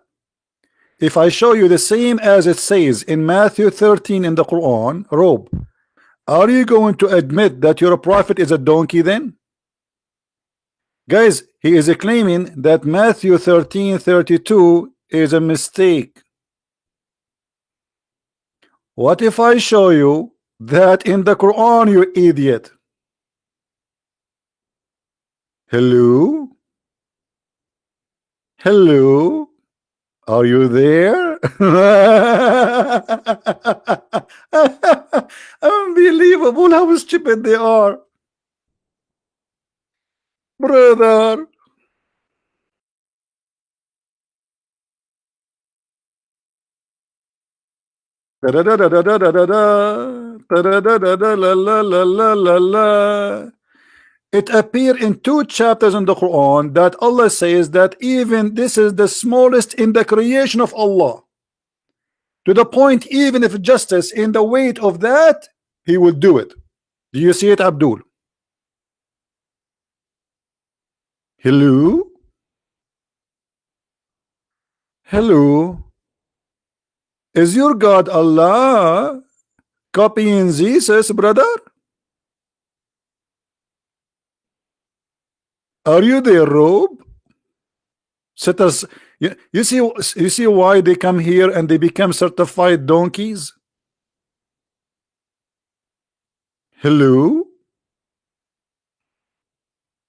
if I show you the same as it says in Matthew 13 in the Quran, Rob, are you going to admit that your prophet is a donkey then? Guys, he is claiming that Matthew 13:32 is a mistake. What if I show you that in the Quran, you idiot? Hello? Hello? Are you there? Unbelievable how stupid they are. Brother. It appears in 2 chapters in the Quran that Allah says that even this is the smallest in the creation of Allah. To the point, even if justice in the weight of that, he will do it. Do you see it, Abdul? Hello? Hello? Is your God Allah? Copying Jesus, brother? Are you the robe? Set us. You see why they come here and they become certified donkeys? Hello?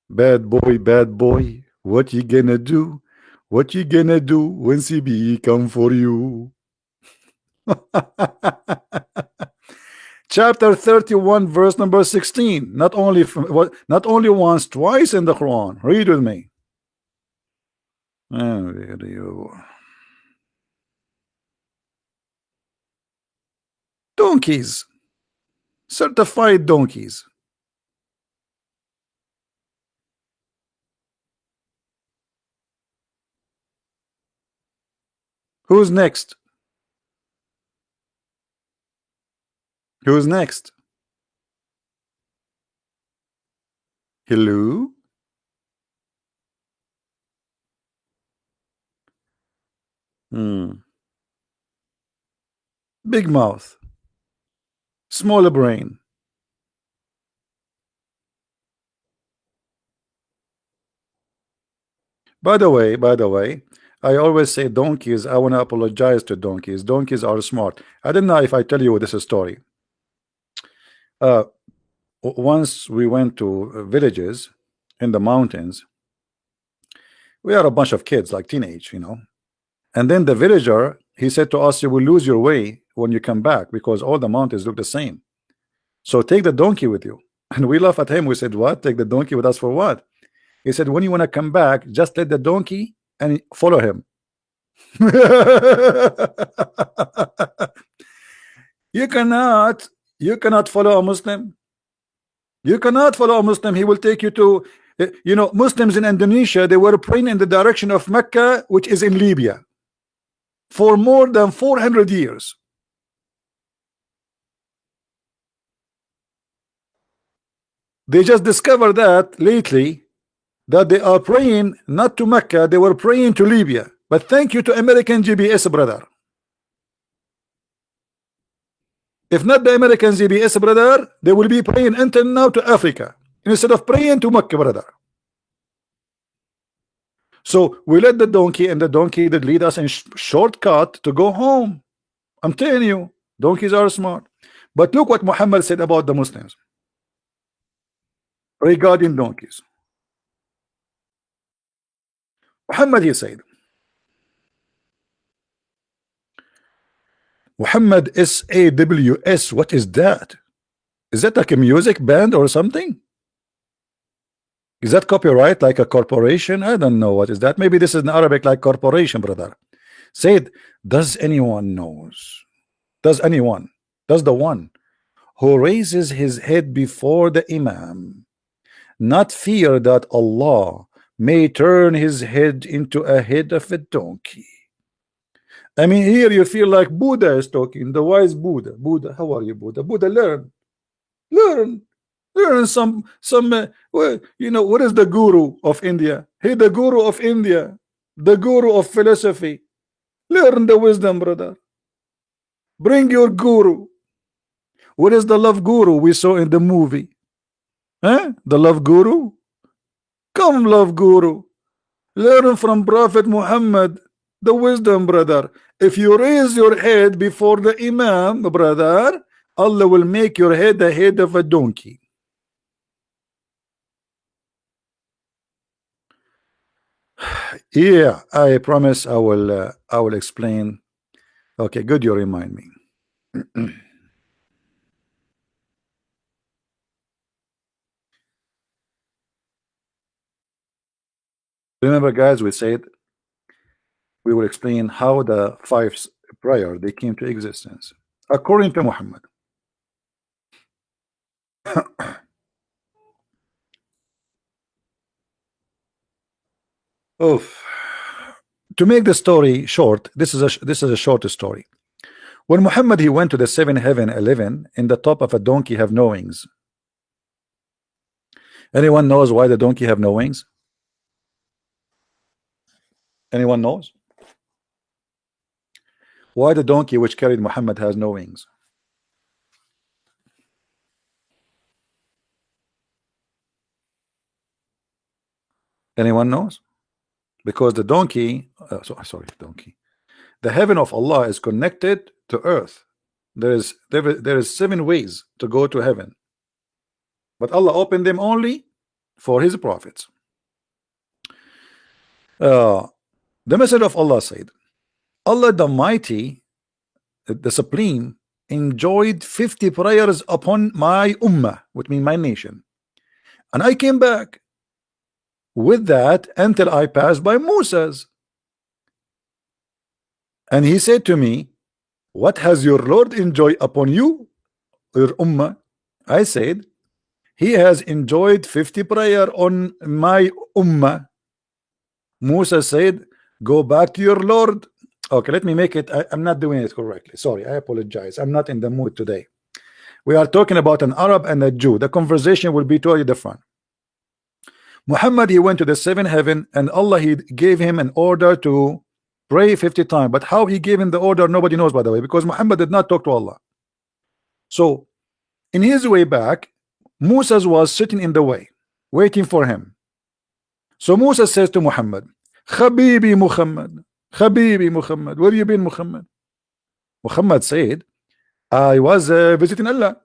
Bad boy, what you gonna do? What you gonna do when CB come for you? Chapter 31, verse number 16. Not only once, twice in the Quran. Read with me. Donkeys. Certified donkeys. Who's next? Who's next? Hello? Big mouth. Smaller brain. By the way, I always say donkeys. I want to apologize to donkeys. Donkeys are smart. I don't know if I tell you this story. Once we went to villages in the mountains. We are a bunch of kids, like teenage, And then the villager, he said to us, you will lose your way when you come back because all the mountains look the same. So take the donkey with you. And we laugh at him. We said, what? Take the donkey with us for what? He said, when you want to come back, just let the donkey and follow him. You cannot follow a Muslim. You cannot follow a Muslim. He will take you to, Muslims in Indonesia, they were praying in the direction of Mecca, which is in Libya, for more than 400 years. They just discovered that lately, that they are praying not to Mecca, they were praying to Libya. But thank you to American GPS, brother. If not the American GPS, brother, they will be praying until now to Africa instead of praying to Mecca, brother. So we let the donkey, and the donkey that lead us in shortcut to go home. I'm telling you, donkeys are smart. But look what Muhammad said about the Muslims regarding donkeys. Muhammad, he said, Muhammad SAWS, what is that? Is that like a music band or something? Is that copyright like a corporation? I don't know what is that. Maybe this is in Arabic like corporation, brother. Said, does anyone knows? Does the one who raises his head before the Imam not fear that Allah may turn his head into a head of a donkey? I mean, here you feel like Buddha is talking, the wise Buddha. Buddha, how are you, Buddha? Buddha, learn some well, what is the guru of India? Hey, the guru of India, the guru of philosophy. Learn the wisdom, brother. Bring your guru. What is the love guru we saw in the movie? The love guru? Come, love guru. Learn from Prophet Muhammad the wisdom, brother. If you raise your head before the Imam, brother, Allah will make your head the head of a donkey. Yeah, I promise I will explain. Okay, good, you remind me. Remember, guys, we said we will explain how the five prior they came to existence according to Muhammad. Oof. To make the story short, this is a short story. When Muhammad he went to the 7 heaven 11, in the top of a donkey have no wings. Anyone knows why the donkey have no wings? Anyone knows why the donkey which carried Muhammad has no wings? Anyone knows? Because the donkey, sorry, donkey. The heaven of Allah is connected to earth. There is 7 ways to go to heaven, but Allah opened them only for His prophets. The message of Allah said, Allah the Mighty, the Supreme, enjoyed 50 prayers upon my ummah, which means my nation, and I came back with that until I passed by Moses, and he said to me, what has your Lord enjoyed upon you, your ummah? I said, he has enjoyed 50 prayer on my ummah. Musa said, go back to your Lord. Okay, let me make it. I'm not doing it correctly. Sorry, I apologize. I'm not in the mood today. We are talking about an Arab and a Jew. The conversation will be totally different. Muhammad, he went to the 7th heaven, and Allah, he gave him an order to pray 50 times. But how he gave him the order, nobody knows, by the way, because Muhammad did not talk to Allah. So in his way back, Musa was sitting in the way, waiting for him. So Musa says to Muhammad, Habibi Muhammad, Habibi Muhammad, where you been, Muhammad? Muhammad said, I was visiting Allah.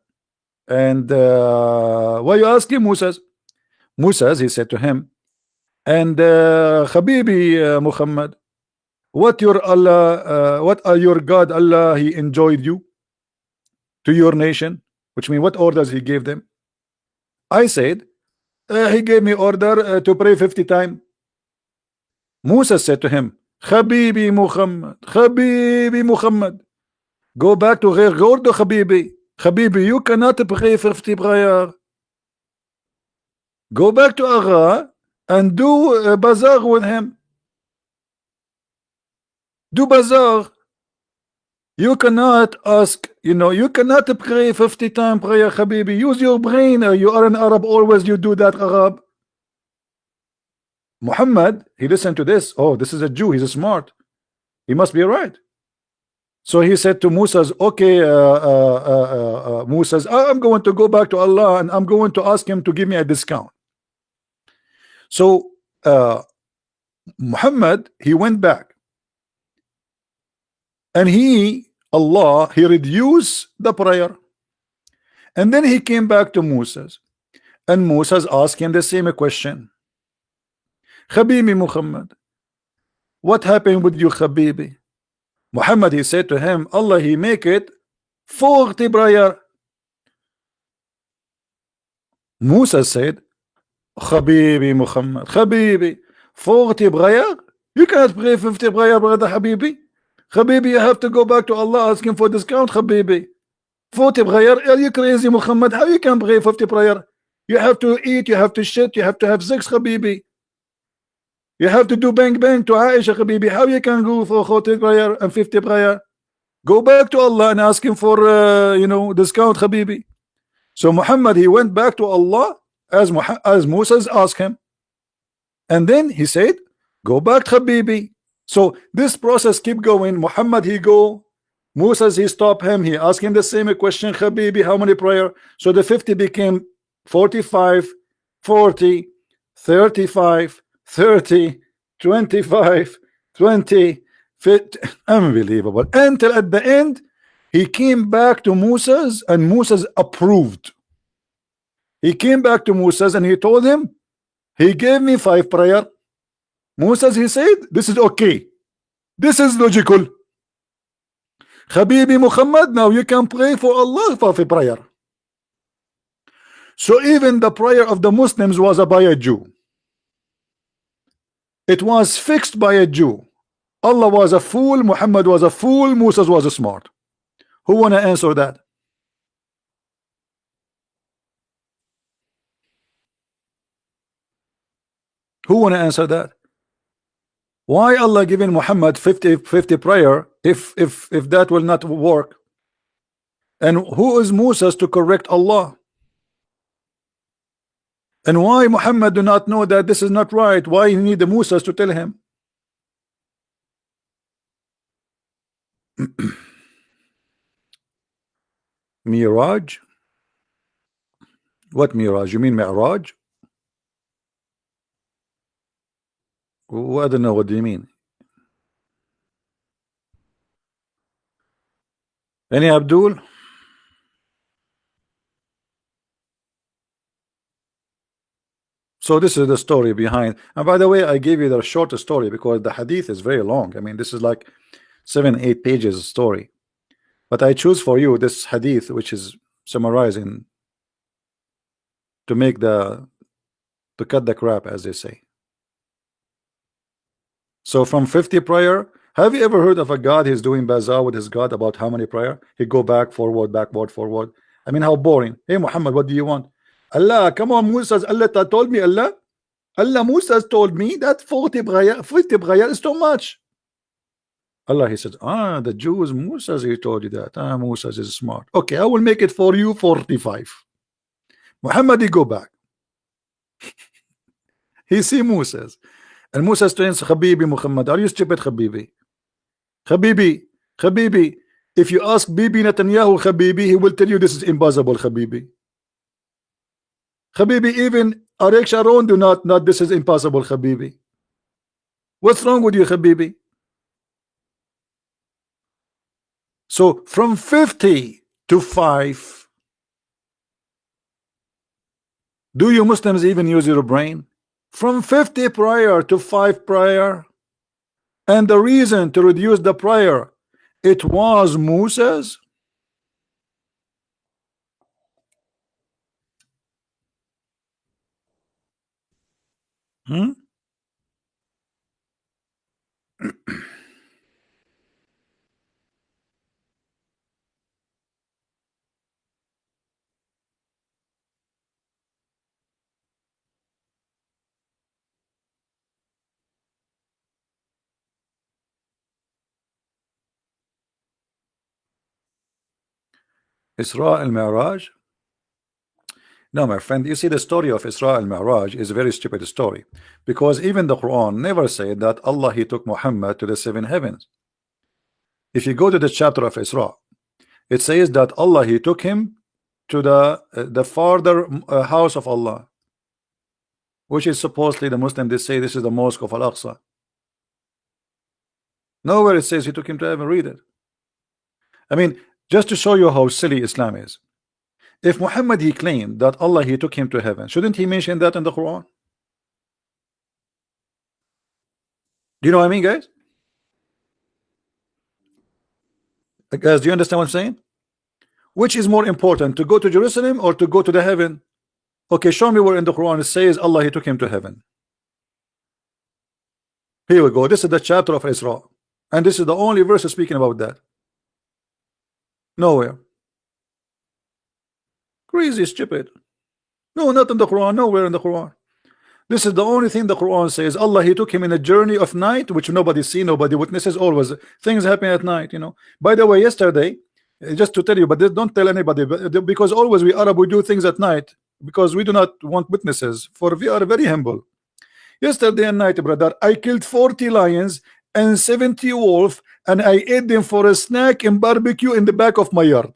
And why you asking, Musa? Musa, he said to him, and Habibi Muhammad, what your Allah, what are your God Allah, he enjoyed you to your nation, which means what orders he gave them? I said, he gave me order to pray 50 times. Musa said to him, Habibi Muhammad, Habibi Muhammad, go back to Ghair Gordo, Habibi. Habibi, you cannot pray 50 prayer. Go back to Agha and do bazaar with him. Do bazaar. You cannot ask, you cannot pray 50 times prayer, Habibi. Use your brain. You are an Arab, always you do that, Arab. Muhammad, he listened to this. Oh, this is a Jew. He's smart. He must be right. So he said to Musa's, okay, Musa's, I'm going to go back to Allah and I'm going to ask him to give me a discount. So Muhammad, he went back, and Allah, he reduced the prayer, and then he came back to Moses, and Moses asked him the same question. Habibi Muhammad, what happened with you, Habibi? Muhammad, he said to him, Allah, he make it 40 prayer. Musa said, Habibi Muhammad, Habibi, 40 prayer? You cannot pray 50 prayer, brother Habibi. Habibi, you have to go back to Allah asking for discount, Habibi. 40 prayer? Are you crazy, Muhammad? How you can pray 50 prayer? You have to eat, you have to shit, you have to have sex, Habibi. You have to do bang bang to Aisha, Habibi. How you can go for 40 prayer and 50 prayer? Go back to Allah and ask him for discount, Habibi. So Muhammad, he went back to Allah as Moses asked him, and then he said, go back, Habibi. So this process keep going. Muhammad, he go, Moses, he stop him, he asked him the same question, Habibi, how many prayer? So the 50 became 45, 40, 35, 30, 25, 20, 50. Unbelievable. Until at the end, he came back to Moses, and Moses approved. He came back to Moses and he told him, he gave me 5 prayer. Moses, he said, this is okay. This is logical. Habibi Muhammad, now you can pray for Allah for prayer. So even the prayer of the Muslims was by a Jew. It was fixed by a Jew. Allah was a fool, Muhammad was a fool, Moses was a smart. Who wanna answer that? Who wanna answer that? Why Allah giving Muhammad 50 prayer if that will not work? And who is Moses to correct Allah? And why Muhammad do not know that this is not right? Why he need the Moses to tell him? Miraj? What Miraj? You mean Mi'raj? I don't know, what do you mean? Any Abdul? So this is the story behind. And by the way, I gave you the short story because the hadith is very long. I mean, this is like 7-8 pages story. But I choose for you this hadith, which is summarizing to make to cut the crap, as they say. So from 50 prayer, have you ever heard of a God he's doing bazaar with his God about how many prayer? He go back, forward, backward, forward. I mean, how boring. Hey, Muhammad, what do you want? Allah, come on, Musa. Allah told me, Allah, Musa told me that 50 prayer is too much. Allah, he said, the Jews, Musa, he told you that. Musa is smart. Okay, I will make it for you 45. Muhammad, he go back. He see Musa. And Musa says, Habibi Muhammad, are you stupid, Habibi? Habibi, Habibi, if you ask Bibi Netanyahu, Habibi, he will tell you this is impossible, Habibi. Habibi, even Ariel Sharon do not this is impossible, Habibi. What's wrong with you, Habibi? So from 50 to 5, do you Muslims even use your brain? From 50 prior to 5 prior, and the reason to reduce the prior, it was Moses. Isra al-Mi'raj. No, my friend, you see, the story of Isra al-Mi'raj is a very stupid story, because even the Quran never said that Allah, he took Muhammad to the 7 heavens. If you go to the chapter of Isra, it says that Allah, he took him to the farther house of Allah, which is supposedly the Muslim, they say this is the mosque of Al-Aqsa. Nowhere it says he took him to heaven. Read it. I mean, just to show you how silly Islam is. If Muhammad, he claimed that Allah, he took him to heaven, shouldn't he mention that in the Quran? Do you know what I mean, guys? Guys, do you understand what I'm saying? Which is more important, to go to Jerusalem or to go to the heaven? Okay, show me where in the Quran it says Allah, he took him to heaven. Here we go. This is the chapter of Isra, and this is the only verse speaking about that. Nowhere. Crazy, stupid. No, not in the Quran. Nowhere in the Quran. This is the only thing the Quran says. Allah, he took him in a journey of night, which nobody see, nobody witnesses. Always things happen at night, you know. By the way, yesterday, just to tell you, but don't tell anybody, because always we Arab, we do things at night because we do not want witnesses, for we are very humble. Yesterday at night, brother, I killed 40 lions and 70 wolves, and I ate them for a snack and barbecue in the back of my yard.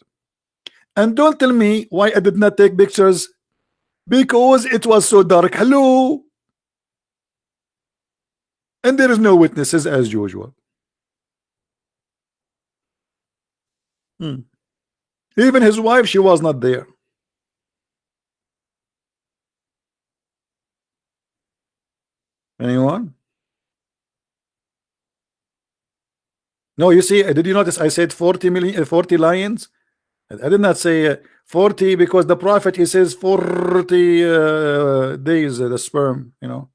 And don't tell me why I did not take pictures, because it was so dark. Hello. And there is no witnesses as usual. Even his wife, she was not there. Anyone? No, you see, did you notice I said 40 million, 40 lions? I did not say 40, because the prophet, he says 40 days, the sperm, you know.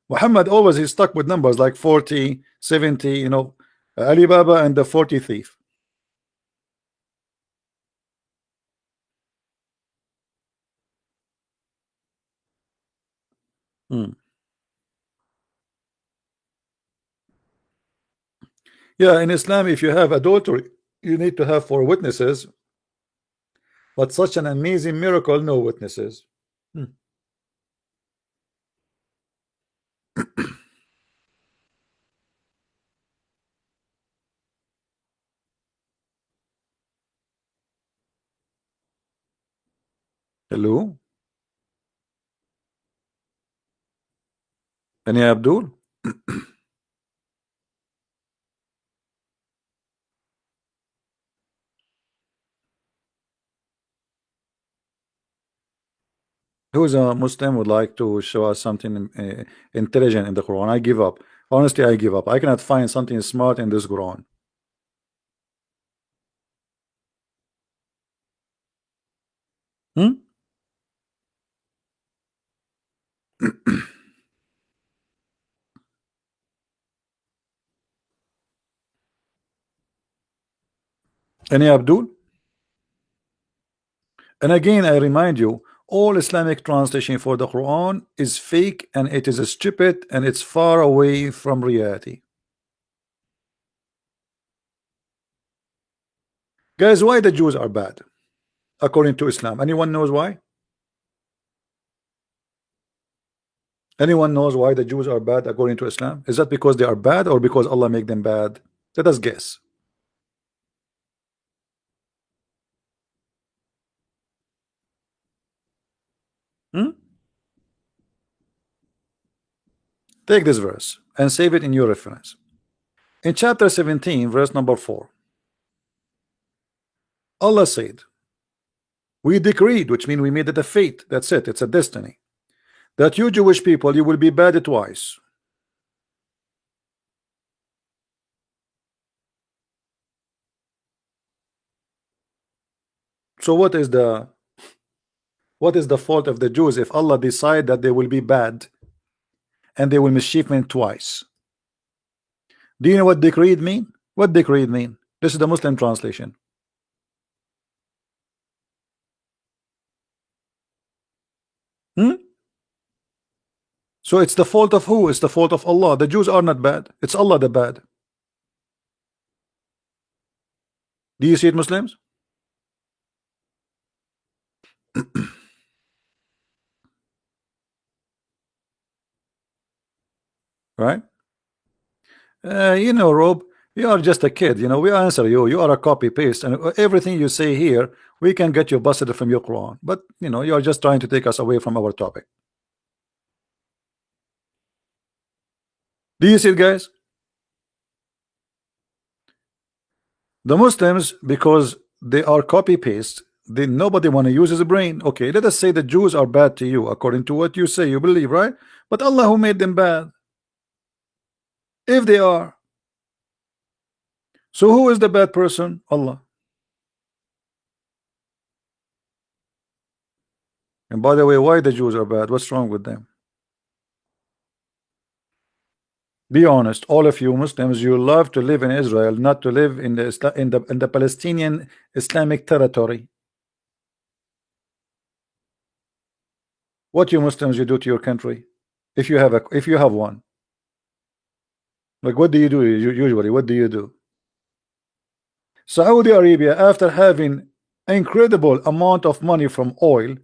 Muhammad always is stuck with numbers like 40, 70, you know, Alibaba and the 40 thief. Yeah, in Islam, if you have adultery, you need to have 4 witnesses, but such an amazing miracle, no witnesses. Hello? Any Abdul? Who's a Muslim would like to show us something intelligent in the Quran? I give up. Honestly, I give up. I cannot find something smart in this Quran. Hmm? Any Abdul? And again, I remind you, all Islamic translation for the Quran is fake and it is stupid and it's far away from reality. Guys, why the Jews are bad according to Islam? Anyone knows why? Anyone knows why the Jews are bad according to Islam? Is that because they are bad or because Allah make them bad? Let us guess. Hmm? Take this verse and save it in your reference. In chapter 17, verse number 4, Allah said, we decreed, which means we made it a fate. That's it. It's a destiny. That you Jewish people, you will be bad twice. So what is the fault of the Jews if Allah decide that they will be bad and they will mischievement twice? Do you know what decreed mean? What decreed mean? This is the Muslim translation. So it's the fault of who? It's the fault of Allah. The Jews are not bad. It's Allah the bad. Do you see it, Muslims? Right? You know, Rob, you are just a kid. You know, we answer you. You are a copy paste, and everything you say here, we can get you busted from your Quran. But you know, you are just trying to take us away from our topic. Do you see it, guys? The Muslims, because they are copy paste, they nobody want to use his brain. Okay, let us say the Jews are bad to you according to what you say, you believe, right? But Allah who made them bad, if they are. So who is the bad person? Allah. And by the way, why the Jews are bad? What's wrong with them? Be honest, all of you Muslims, you love to live in Israel, not to live in the Palestinian Islamic territory. What you Muslims you do to your country, if you have one? Like, what do you do usually? What do you do? Saudi Arabia, after having incredible amount of money from oil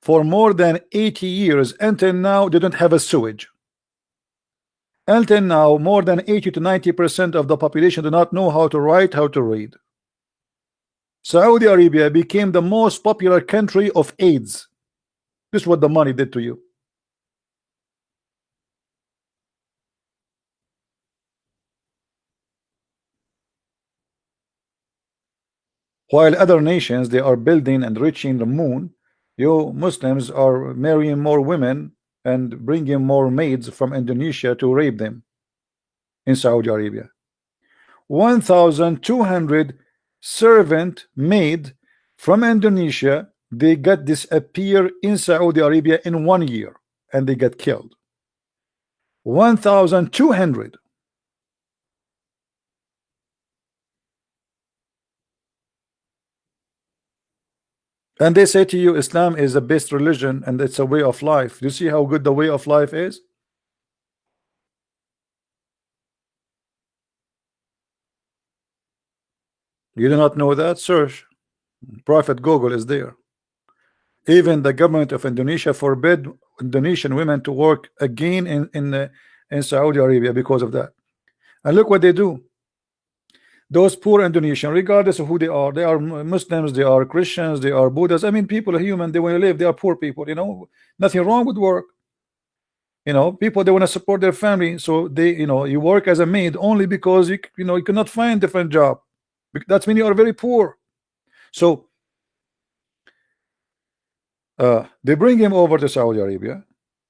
for more than 80 years, until now they don't have a sewage. Until now, more than 80 to 90% of the population do not know how to write, how to read. Saudi Arabia became the most popular country of AIDS. This is what the money did to you. While other nations, they are building and reaching the moon, you Muslims are marrying more women and bringing more maids from Indonesia to rape them in Saudi Arabia. 1,200 servant maid from Indonesia, they got disappear in Saudi Arabia in 1 year and they got killed. 1,200. And they say to you Islam is the best religion and it's a way of life. Do you see how good the way of life is? You do not know that? Search. Prophet Google is there. Even the government of Indonesia forbid Indonesian women to work again in Saudi Arabia because of that. And look what they do. Those poor Indonesian, regardless of who they are Muslims, they are Christians, they are Buddhists. I mean, people are human, they want to live, they are poor people, you know, nothing wrong with work. You know, people, they want to support their family, so they, you know, you work as a maid only because you know, you cannot find different job. That's mean you are very poor. So they bring him over to Saudi Arabia.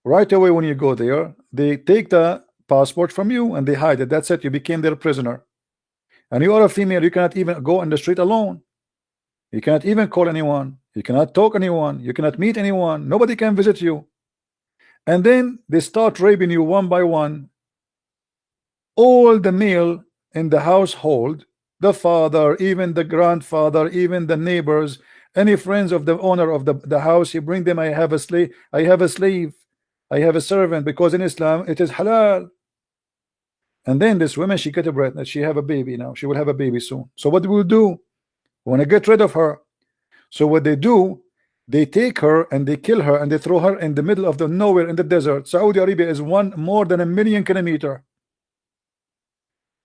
Right away, when you go there, they take the passport from you and they hide it. That's it. You became their prisoner. And you are a female. You cannot even go on the street alone. You cannot even call anyone. You cannot talk anyone. You cannot meet anyone. Nobody can visit you. And then they start raping you one by one. All the male in the household, the father, even the grandfather, even the neighbors, any friends of the owner of the house, you bring them. I have a slave, I have a slave, I have a servant, because in Islam it is halal. And then this woman, she get a pregnant, she have a baby now, she will have a baby soon. So what will do? We want to get rid of her. So what they do, they take her and they kill her and they throw her in the middle of the nowhere in the desert. Saudi Arabia is more than 1,000,000 kilometers,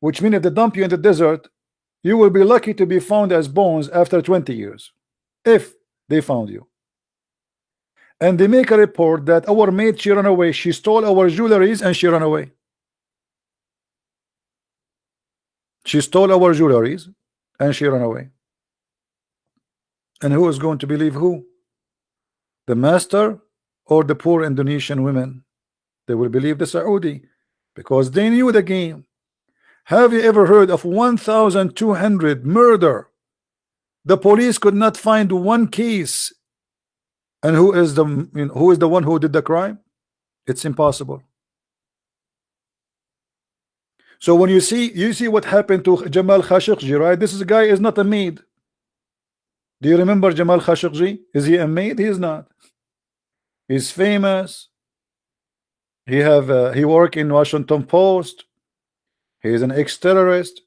which means if they dump you in the desert, you will be lucky to be found as bones after 20 years, if they found you. And they make a report that our maid, she ran away, she stole our jewelries and she ran away. She stole our jewelries and she ran away. And who is going to believe who? The master or the poor Indonesian women? They will believe the Saudi, because they knew the game. Have you ever heard of 1,200 murder? The police could not find one case. And who is the one who did the crime? It's impossible. So when you see what happened to Jamal Khashoggi, right? This guy is not a maid. Do you remember Jamal Khashoggi? Is he a maid? He is not. He's famous. He work in Washington Post. He is an ex-terrorist.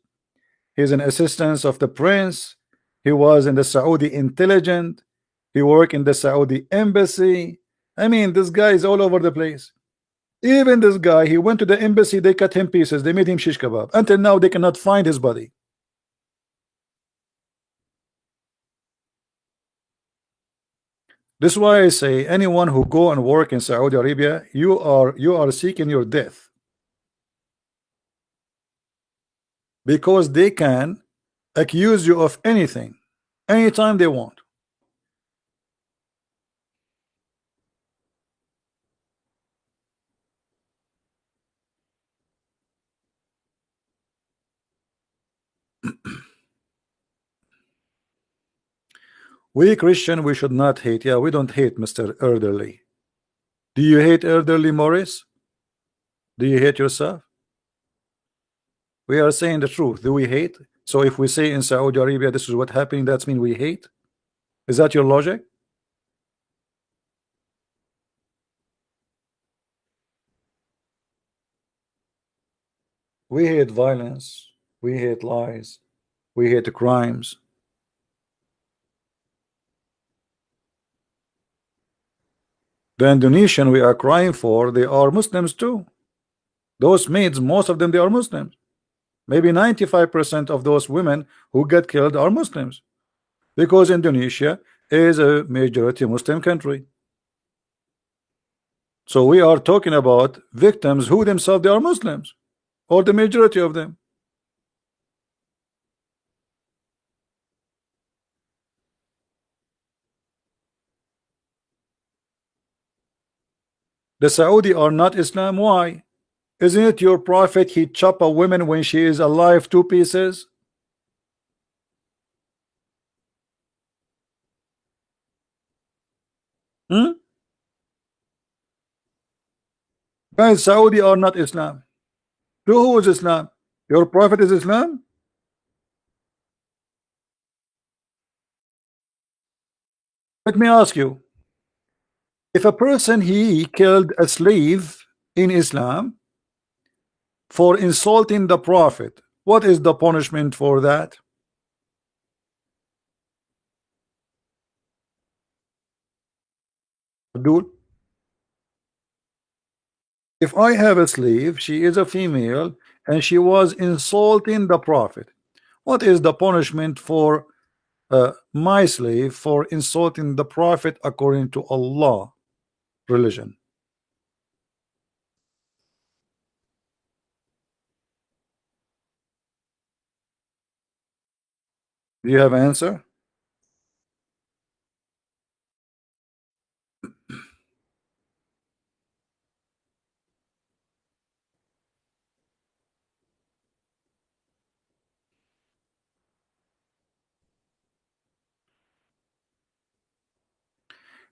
He's an assistant of the prince. He was in the Saudi intelligence. He worked in the Saudi embassy. I mean, this guy is all over the place. Even this guy, he went to the embassy, they cut him pieces, they made him shish kebab. Until now, they cannot find his body. This is why I say anyone who go and work in Saudi Arabia, you are seeking your death. Because they can accuse you of anything, anytime they want. We Christian, we should not hate. Yeah, we don't hate, Mr. Elderly. Do you hate Elderly Morris? Do you hate yourself? We are saying the truth. Do we hate? So if we say in Saudi Arabia this is what happening, that's mean we hate? Is that your logic? We hate violence. We hate lies. We hate crimes. The Indonesian we are crying for, they are Muslims too. Those maids, most of them, they are Muslims. Maybe 95% of those women who get killed are Muslims, because Indonesia is a majority Muslim country. So we are talking about victims who themselves, they are Muslims, or the majority of them. The Saudi are not Islam. Why? Isn't it your prophet, he chop a woman when she is alive 2 pieces? Guys, Saudi are not Islam. So who is Islam? Your prophet is Islam? Let me ask you, if a person he killed a slave in Islam for insulting the prophet, what is the punishment for that? Abdul? If I have a slave, she is a female, and she was insulting the prophet, what is the punishment for my slave for insulting the prophet according to Allah religion? Do you have an answer?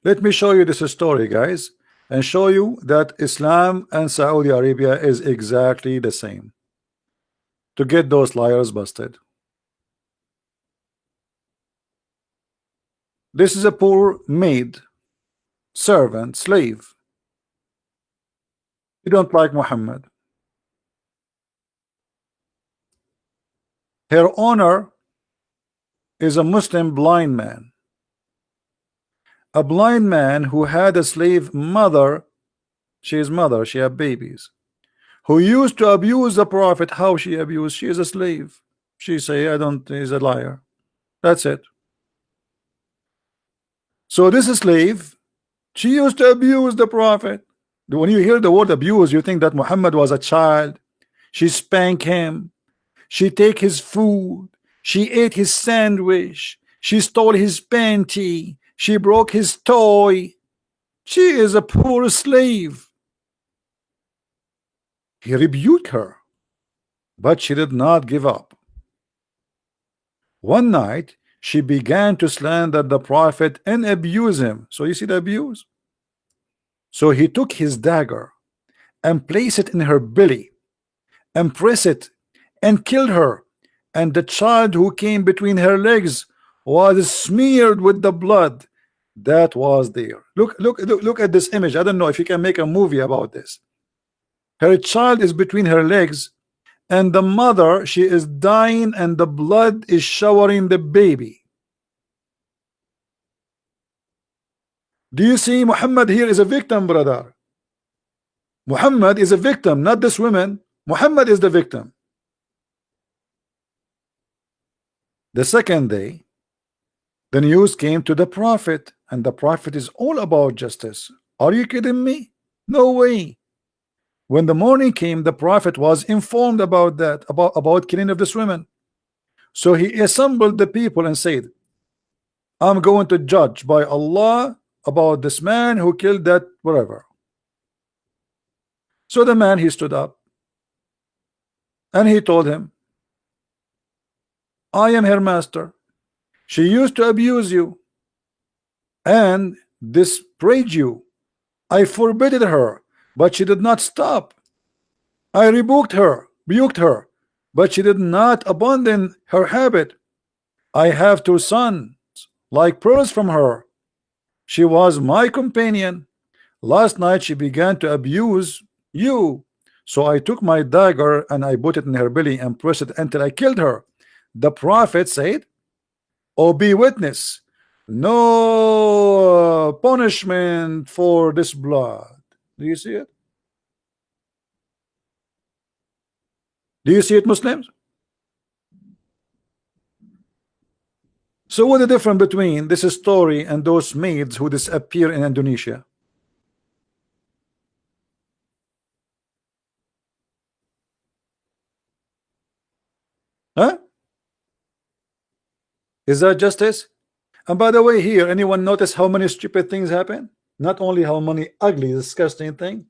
Let me show you this story, guys, and show you that Islam and Saudi Arabia is exactly the same. To get those liars busted. This is a poor maid, servant, slave. You don't like Muhammad. Her owner is a Muslim blind man. A blind man who had a slave mother. She is mother, she had babies. Who used to abuse the Prophet. How she abused? She is a slave. She say, I don't, he's a liar. That's it. So this slave, she used to abuse the Prophet. When you hear the word abuse, you think that Muhammad was a child. She spanked him. She take his food. She ate his sandwich. She stole his panty. She broke his toy. She is a poor slave. He rebuked her, but she did not give up. One night, she began to slander the Prophet and abuse him. So you see the abuse? So he took his dagger and placed it in her belly and pressed it and killed her. And the child who came between her legs was smeared with the blood that was there. Look at this image. I don't know if you can make a movie about this. Her child is between her legs, and the mother, she is dying, and the blood is showering the baby. Do you see Muhammad here is a victim, brother? Muhammad is a victim, not this woman. Muhammad is the victim. The second day, the news came to the Prophet, and the Prophet is all about justice. Are you kidding me? No way. When the morning came, the Prophet was informed about that, about killing of this woman. So he assembled the people and said, I'm going to judge by Allah about this man who killed that whatever. So the man, he stood up and he told him, I am her master. She used to abuse you and disparage you. I forbade her, but she did not stop. I rebuked her, but she did not abandon her habit. I have 2 sons, like pearls from her. She was my companion. Last night she began to abuse you. So I took my dagger and I put it in her belly and pressed it until I killed her. The Prophet said, oh, be witness, no punishment for this blood. Do you see it? Do you see it, Muslims? So what's the difference between this story and those maids who disappear in Indonesia? Huh? Is that justice? And by the way, here, anyone notice how many stupid things happen? Not only how many ugly, disgusting things.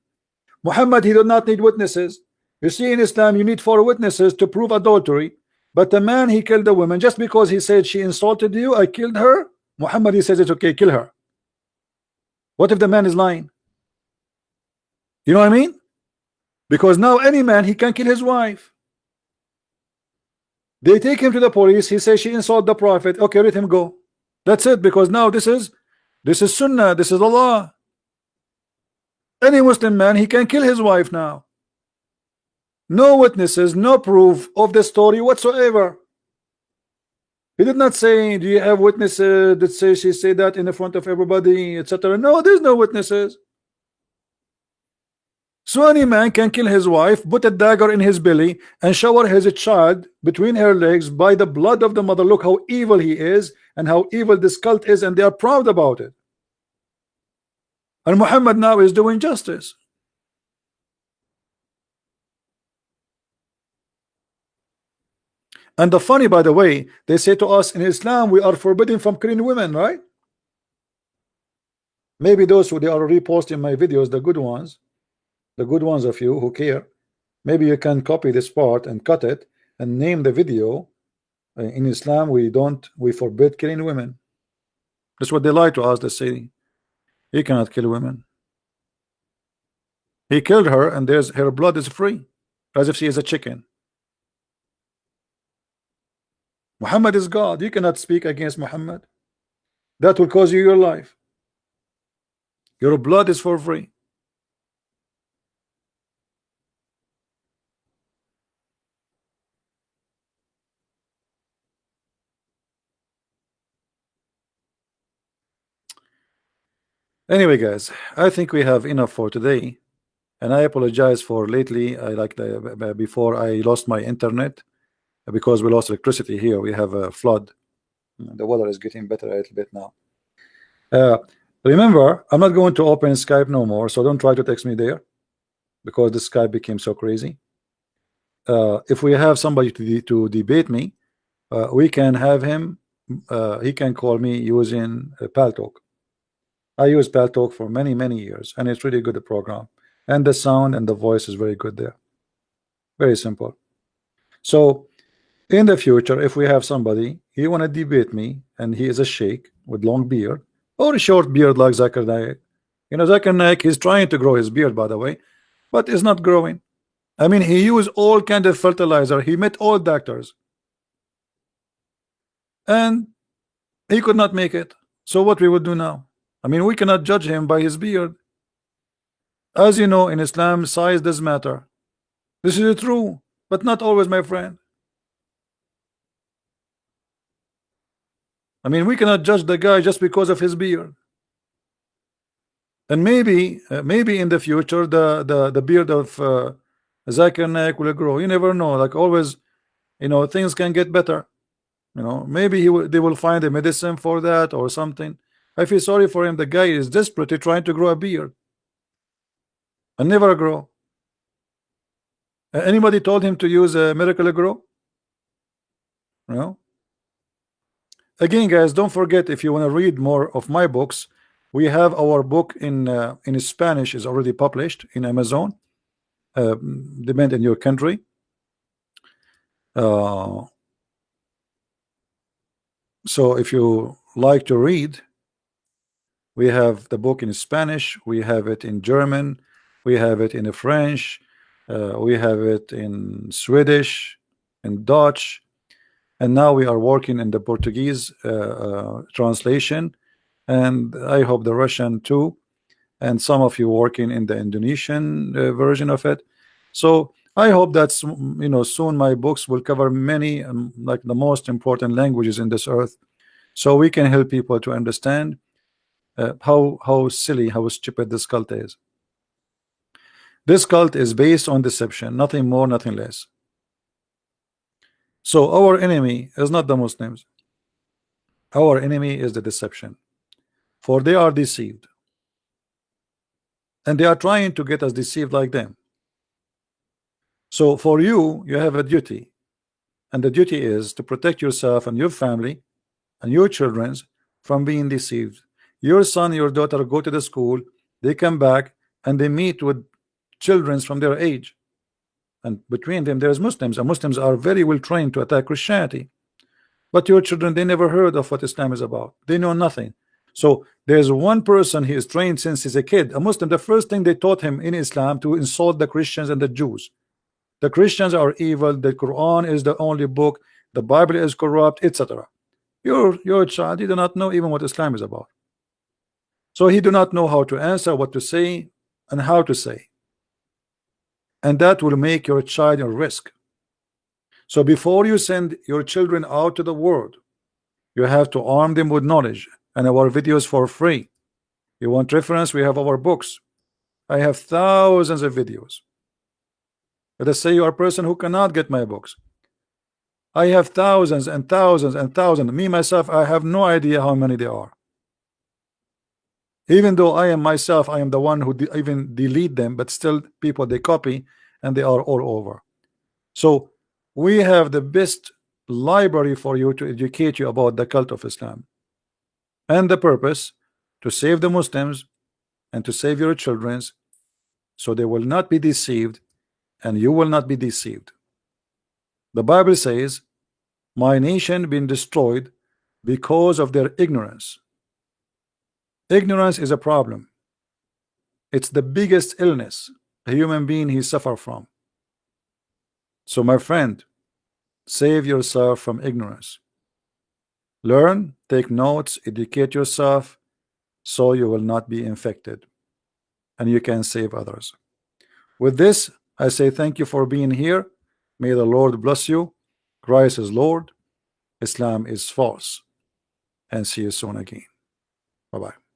Muhammad, he did not need witnesses. You see, in Islam, you need 4 witnesses to prove adultery. But the man, he killed the woman just because he said she insulted you, I killed her. Muhammad, he says it's okay, kill her. What if the man is lying? You know what I mean? Because now any man, he can kill his wife. They take him to the police. He says she insulted the Prophet. Okay, let him go. That's it. Because now this is Sunnah. This is the law. Any Muslim man, he can kill his wife now. No witnesses, no proof of the story whatsoever. He did not say, do you have witnesses that say she said that in the front of everybody, etc. No, there's no witnesses. So any man can kill his wife, put a dagger in his belly, and shower his child between her legs by the blood of the mother. Look how evil he is and how evil this cult is, and they are proud about it. And Muhammad now is doing justice. And the funny, by the way, they say to us in Islam we are forbidden from killing women, right? Maybe those who they are reposting my videos, the good ones of you who care, maybe you can copy this part and cut it and name the video. In Islam we forbid killing women. That's what they lie to us. They say he cannot kill women. He killed her and there's her blood is free, as if she is a chicken. Muhammad is God. You cannot speak against Muhammad. That will cause you your life. Your blood is for free. Anyway, guys, I think we have enough for today, and I apologize for lately. I like the before I lost my internet because we lost electricity here. We have a flood. The weather is getting better a little bit now. Remember, I'm not going to open Skype no more, so don't try to text me there because the Skype became so crazy. If we have somebody to debate me, we can have him. He can call me using Paltalk. I use Paltalk for many years, and it's really good program, and the sound and the voice is very good there. Very simple. So in the future, if we have somebody he want to debate me and he is a sheikh with long beard or a short beard like Zakir Naik, you know, Zakir Naik is trying to grow his beard, by the way, but it's not growing. I mean, he used all kind of fertilizer. He met all doctors, and he could not make it. So what we would do now? I mean, we cannot judge him by his beard. As you know, in Islam, size does matter. This is true, but not always, my friend. I mean, we cannot judge the guy just because of his beard. And maybe in the future, the beard of Zakir Naik will grow. You never know. Like always, you know, things can get better. You know, maybe they will find a medicine for that or something. I feel sorry for him. The guy is desperately trying to grow a beard and never grow. Anybody told him to use a Miracle Grow? No. Again, guys, don't forget, if you want to read more of my books, we have our book in Spanish is already published in Amazon. Depend in your country. So if you like to read, we have the book in Spanish, we have it in German, we have it in French, we have it in Swedish, in Dutch, and now we are working in the Portuguese translation, and I hope the Russian too, and some of you working in the Indonesian version of it. So I hope that, you know, soon my books will cover many like the most important languages in this earth, so we can help people to understand how silly, how stupid this cult is. This cult is based on deception, nothing more, nothing less. So our enemy is not the Muslims. Our enemy is the deception, for they are deceived, and they are trying to get us deceived like them. So for you, you have a duty, and the duty is to protect yourself and your family and your children from being deceived. Your son, your daughter go to the school, they come back and they meet with children from their age, and between them there's Muslims, and Muslims are very well trained to attack Christianity, but your children, they never heard of what Islam is about. They know nothing. So there's one person, he is trained since he's a kid, a Muslim. The first thing they taught him in Islam to insult the Christians and the Jews. The Christians are evil, the Quran is the only book, the Bible is corrupt, etc. Your child, he do not know even what Islam is about. So he do not know how to answer, what to say, and how to say. And that will make your child a risk. So before you send your children out to the world, you have to arm them with knowledge, and our videos for free. You want reference? We have our books. I have thousands of videos. Let us say you are a person who cannot get my books. I have thousands and thousands and thousands. Me myself, I have no idea how many there are. Even though I am myself, I am the one who even delete them, but still people, they copy and they are all over. So we have the best library for you to educate you about the cult of Islam, and the purpose to save the Muslims and to save your children, so they will not be deceived and you will not be deceived. The Bible says, my nation been destroyed because of their ignorance. Ignorance is a problem. It's the biggest illness a human being he suffer from. So my friend, save yourself from ignorance. Learn, take notes, educate yourself, so you will not be infected and you can save others. With this, I say thank you for being here. May the Lord bless you. Christ is Lord, Islam is false, and see you soon again. Bye-bye.